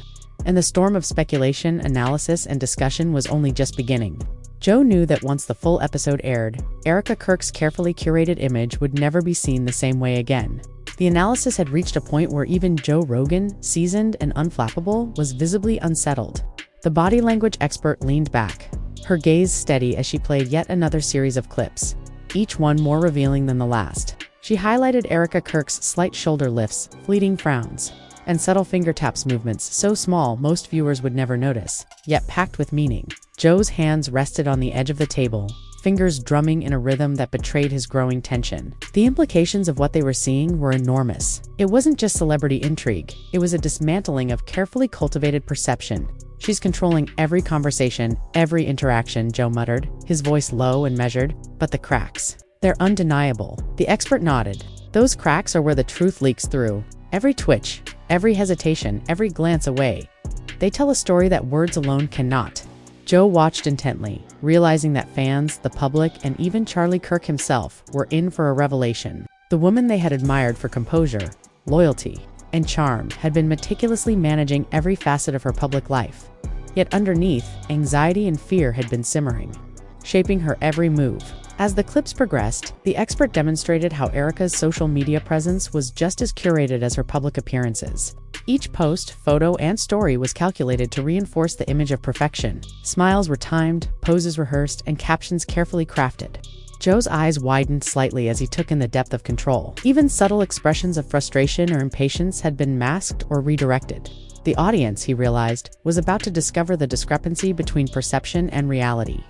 and the storm of speculation, analysis, and discussion was only just beginning. Joe knew that once the full episode aired, Erika Kirk's carefully curated image would never be seen the same way again. The analysis had reached a point where even Joe Rogan, seasoned and unflappable, was visibly unsettled. The body language expert leaned back, her gaze steady as she played yet another series of clips, each one more revealing than the last. She highlighted Erika Kirk's slight shoulder lifts, fleeting frowns, and subtle finger taps movements so small most viewers would never notice, yet packed with meaning. Joe's hands rested on the edge of the table, fingers drumming in a rhythm that betrayed his growing tension. The implications of what they were seeing were enormous. It wasn't just celebrity intrigue, it was a dismantling of carefully cultivated perception. "She's controlling every conversation, every interaction," Joe muttered, his voice low and measured. "But the cracks, they're undeniable." The expert nodded. "Those cracks are where the truth leaks through. Every twitch, every hesitation, every glance away. They tell a story that words alone cannot." Joe watched intently, realizing that fans, the public, and even Charlie Kirk himself were in for a revelation. The woman they had admired for composure, loyalty, and charm had been meticulously managing every facet of her public life. Yet underneath, anxiety and fear had been simmering, shaping her every move. As the clips progressed, the expert demonstrated how Erika's social media presence was just as curated as her public appearances. Each post, photo, and story was calculated to reinforce the image of perfection. Smiles were timed, poses rehearsed, and captions carefully crafted. Joe's eyes widened slightly as he took in the depth of control. Even subtle expressions of frustration or impatience had been masked or redirected. The audience, he realized, was about to discover the discrepancy between perception and reality.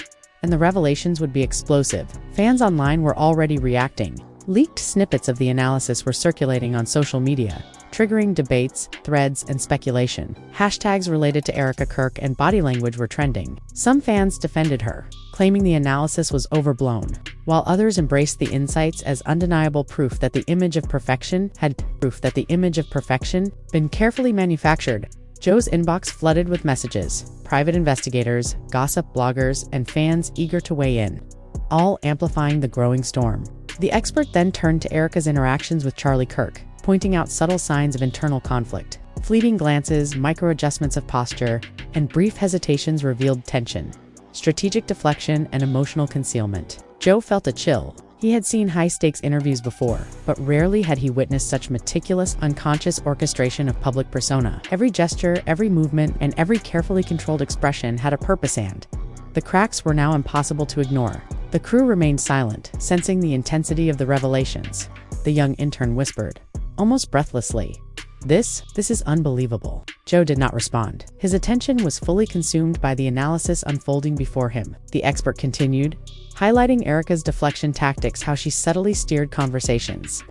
And the revelations would be explosive. Fans online were already reacting. Leaked snippets of the analysis were circulating on social media, triggering debates, threads, and speculation. Hashtags related to Erika Kirk and body language were trending. Some fans defended her, claiming the analysis was overblown, while others embraced the insights as undeniable proof that the image of perfection had been carefully manufactured. Joe's inbox flooded with messages, private investigators, gossip bloggers, and fans eager to weigh in, all amplifying the growing storm. The expert then turned to Erika's interactions with Charlie Kirk, pointing out subtle signs of internal conflict. Fleeting glances, micro-adjustments of posture, and brief hesitations revealed tension, strategic deflection, and emotional concealment. Joe felt a chill. He had seen high-stakes interviews before, but rarely had he witnessed such meticulous, unconscious orchestration of public persona. Every gesture, every movement, and every carefully controlled expression had a purpose, and the cracks were now impossible to ignore. The crew remained silent, sensing the intensity of the revelations. The young intern whispered, almost breathlessly, This is unbelievable." Joe did not respond. His attention was fully consumed by the analysis unfolding before him. The expert continued, highlighting Erika's deflection tactics, how she subtly steered conversations,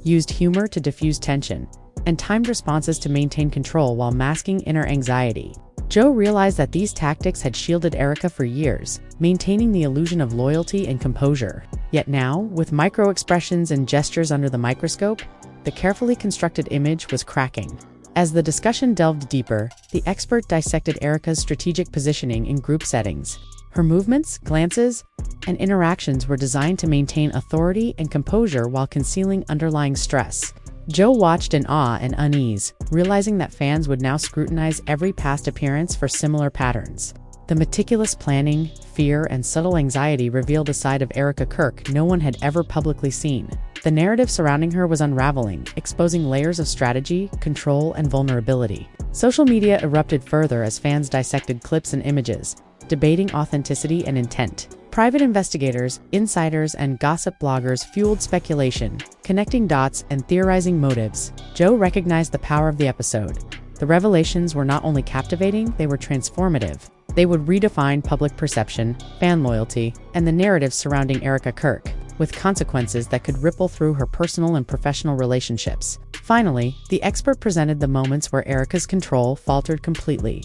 used humor to diffuse tension, and timed responses to maintain control while masking inner anxiety. Joe realized that these tactics had shielded Erika for years, maintaining the illusion of loyalty and composure. Yet now, with micro-expressions and gestures under the microscope, the carefully constructed image was cracking. As the discussion delved deeper, the expert dissected Erika's strategic positioning in group settings. Her movements, glances, and interactions were designed to maintain authority and composure while concealing underlying stress. Joe watched in awe and unease, realizing that fans would now scrutinize every past appearance for similar patterns. The meticulous planning, fear, and subtle anxiety revealed a side of Erika Kirk no one had ever publicly seen. The narrative surrounding her was unraveling, exposing layers of strategy, control, and vulnerability. Social media erupted further as fans dissected clips and images, debating authenticity and intent. Private investigators, insiders, and gossip bloggers fueled speculation, connecting dots and theorizing motives. Joe recognized the power of the episode. The revelations were not only captivating, they were transformative. They would redefine public perception, fan loyalty, and the narratives surrounding Erika Kirk, with consequences that could ripple through her personal and professional relationships. Finally, the expert presented the moments where Erika's control faltered completely.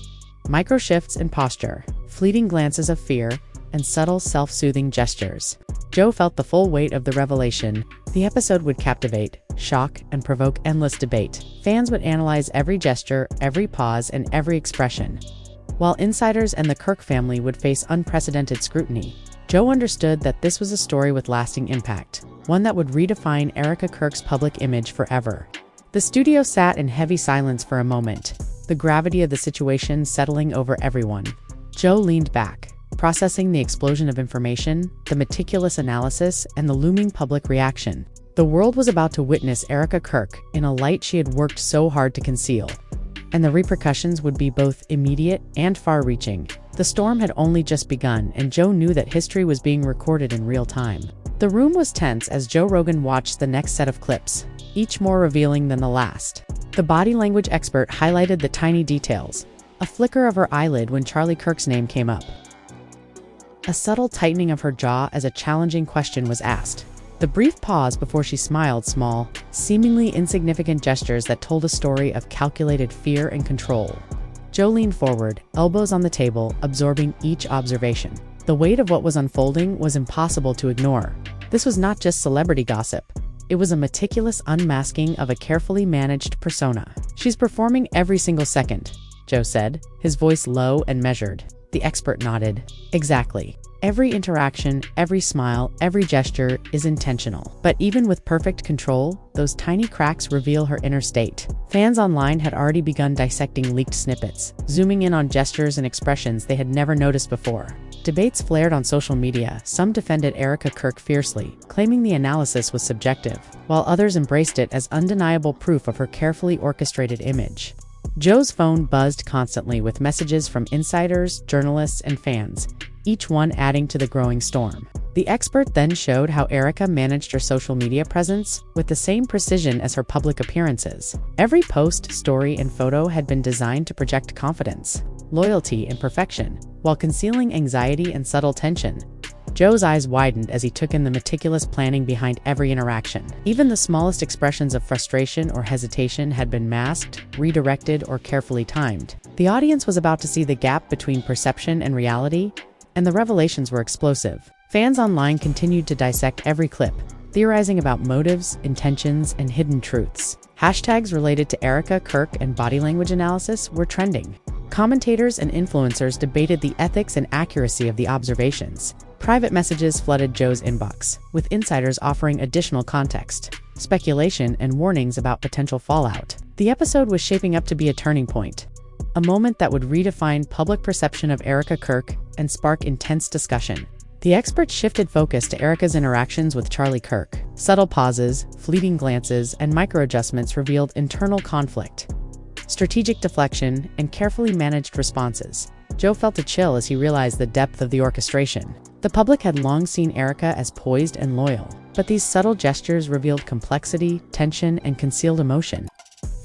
Micro shifts in posture, fleeting glances of fear, and subtle self-soothing gestures. Joe felt the full weight of the revelation. The episode would captivate, shock, and provoke endless debate. Fans would analyze every gesture, every pause, and every expression, while insiders and the Kirk family would face unprecedented scrutiny. Joe understood that this was a story with lasting impact, one that would redefine Erika Kirk's public image forever. The studio sat in heavy silence for a moment, the gravity of the situation settling over everyone. Joe leaned back, processing the explosion of information, the meticulous analysis, and the looming public reaction. The world was about to witness Erika Kirk in a light she had worked so hard to conceal, and the repercussions would be both immediate and far-reaching. The storm had only just begun, and Joe knew that history was being recorded in real time. The room was tense as Joe Rogan watched the next set of clips, each more revealing than the last. The body language expert highlighted the tiny details, a flicker of her eyelid when Charlie Kirk's name came up, a subtle tightening of her jaw as a challenging question was asked, the brief pause before she smiled, small, seemingly insignificant gestures that told a story of calculated fear and control. Joe leaned forward, elbows on the table, absorbing each observation. The weight of what was unfolding was impossible to ignore. This was not just celebrity gossip. It was a meticulous unmasking of a carefully managed persona. "She's performing every single second," Joe said, his voice low and measured. The expert nodded. "Exactly. Every interaction, every smile, every gesture is intentional." But even with perfect control, those tiny cracks reveal her inner state. Fans online had already begun dissecting leaked snippets, zooming in on gestures and expressions they had never noticed before. Debates flared on social media. Some defended Erika Kirk fiercely, claiming the analysis was subjective, while others embraced it as undeniable proof of her carefully orchestrated image. Joe's phone buzzed constantly with messages from insiders, journalists, and fans, each one adding to the growing storm. The expert then showed how Erika managed her social media presence with the same precision as her public appearances. Every post, story, and photo had been designed to project confidence, loyalty, and perfection, while concealing anxiety and subtle tension. Joe's eyes widened as he took in the meticulous planning behind every interaction. Even the smallest expressions of frustration or hesitation had been masked, redirected, or carefully timed. The audience was about to see the gap between perception and reality, and the revelations were explosive. Fans online continued to dissect every clip, theorizing about motives, intentions, and hidden truths. Hashtags related to Erika Kirk and body language analysis were trending. Commentators and influencers debated the ethics and accuracy of the observations. Private messages flooded Joe's inbox, with insiders offering additional context, speculation, and warnings about potential fallout. The episode was shaping up to be a turning point, a moment that would redefine public perception of Erika Kirk and spark intense discussion. The expert shifted focus to Erika's interactions with Charlie Kirk. Subtle pauses, fleeting glances, and micro-adjustments revealed internal conflict, strategic deflection, and carefully managed responses. Joe felt a chill as he realized the depth of the orchestration. The public had long seen Erika as poised and loyal, but these subtle gestures revealed complexity, tension, and concealed emotion.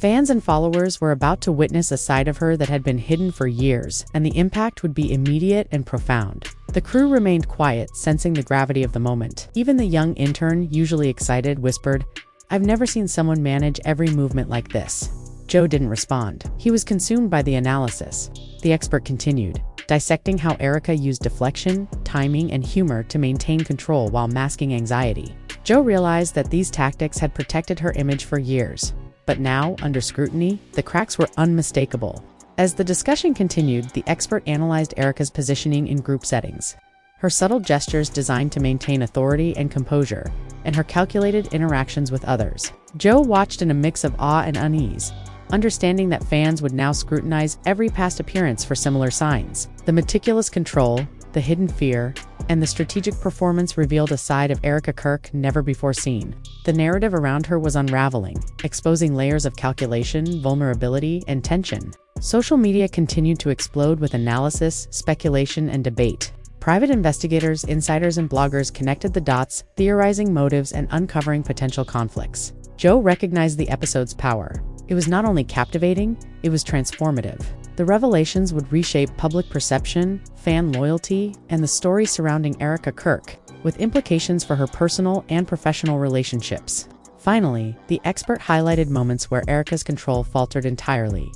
Fans and followers were about to witness a side of her that had been hidden for years, and the impact would be immediate and profound. The crew remained quiet, sensing the gravity of the moment. Even the young intern, usually excited, whispered, "I've never seen someone manage every movement like this." Joe didn't respond. He was consumed by the analysis. The expert continued, dissecting how Erika used deflection, timing, and humor to maintain control while masking anxiety. Joe realized that these tactics had protected her image for years. But now, under scrutiny, the cracks were unmistakable. As the discussion continued, the expert analyzed Erika's positioning in group settings, her subtle gestures designed to maintain authority and composure, and her calculated interactions with others. Joe watched in a mix of awe and unease, understanding that fans would now scrutinize every past appearance for similar signs. The meticulous control, the hidden fear, and the strategic performance revealed a side of Erika Kirk never before seen. The narrative around her was unraveling, exposing layers of calculation, vulnerability, and tension. Social media continued to explode with analysis, speculation, and debate. Private investigators, insiders, and bloggers connected the dots, theorizing motives and uncovering potential conflicts. Joe recognized the episode's power. It was not only captivating, it was transformative. The revelations would reshape public perception, fan loyalty, and the story surrounding Erika Kirk, with implications for her personal and professional relationships. Finally, the expert highlighted moments where Erika's control faltered entirely.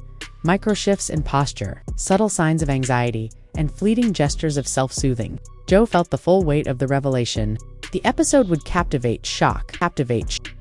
Micro-shifts in posture, subtle signs of anxiety, and fleeting gestures of self-soothing. Joe felt the full weight of the revelation. The episode would captivate,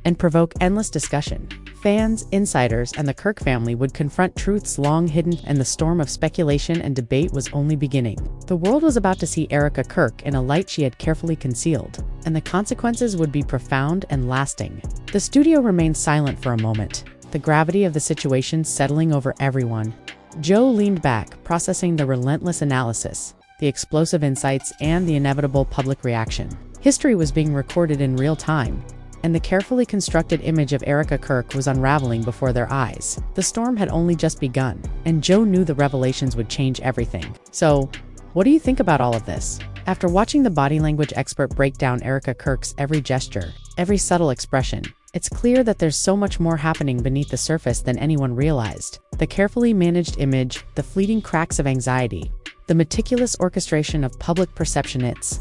and provoke endless discussion. Fans, insiders, and the Kirk family would confront truths long hidden, and the storm of speculation and debate was only beginning. The world was about to see Erika Kirk in a light she had carefully concealed, and the consequences would be profound and lasting. The studio remained silent for a moment, the gravity of the situation settling over everyone. Joe leaned back, processing the relentless analysis, the explosive insights, and the inevitable public reaction. History was being recorded in real time, and the carefully constructed image of Erika Kirk was unraveling before their eyes. The storm had only just begun, and Joe knew the revelations would change everything. So, what do you think about all of this? After watching the body language expert break down Erika Kirk's every gesture, every subtle expression, it's clear that there's so much more happening beneath the surface than anyone realized. The carefully managed image, the fleeting cracks of anxiety, the meticulous orchestration of public perception, it's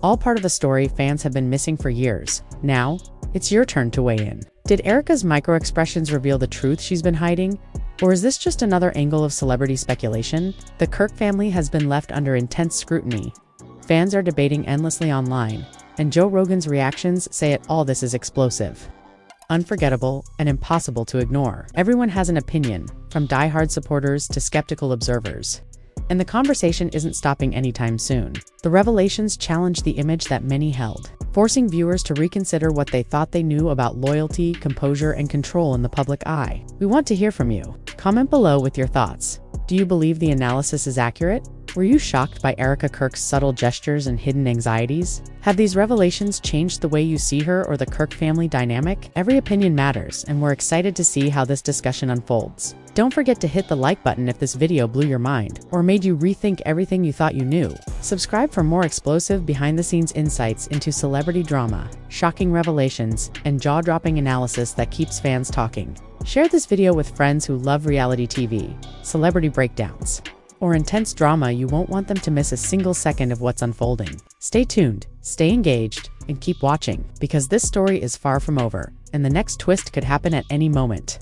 all part of the story fans have been missing for years. Now, it's your turn to weigh in. Did Erika's micro-expressions reveal the truth she's been hiding? Or is this just another angle of celebrity speculation? The Kirk family has been left under intense scrutiny. Fans are debating endlessly online, and Joe Rogan's reactions say it all. This is explosive, unforgettable, and impossible to ignore. Everyone has an opinion, from die-hard supporters to skeptical observers. And the conversation isn't stopping anytime soon. The revelations challenge the image that many held, forcing viewers to reconsider what they thought they knew about loyalty, composure, and control in the public eye. We want to hear from you. Comment below with your thoughts. Do you believe the analysis is accurate? Were you shocked by Erika Kirk's subtle gestures and hidden anxieties? Have these revelations changed the way you see her or the Kirk family dynamic? Every opinion matters, and we're excited to see how this discussion unfolds. Don't forget to hit the like button if this video blew your mind or made you rethink everything you thought you knew. Subscribe for more explosive behind-the-scenes insights into celebrity drama, shocking revelations, and jaw-dropping analysis that keeps fans talking. Share this video with friends who love reality TV, celebrity breakdowns, or intense drama. You won't want them to miss a single second of what's unfolding. Stay tuned, stay engaged, and keep watching, because this story is far from over, and the next twist could happen at any moment.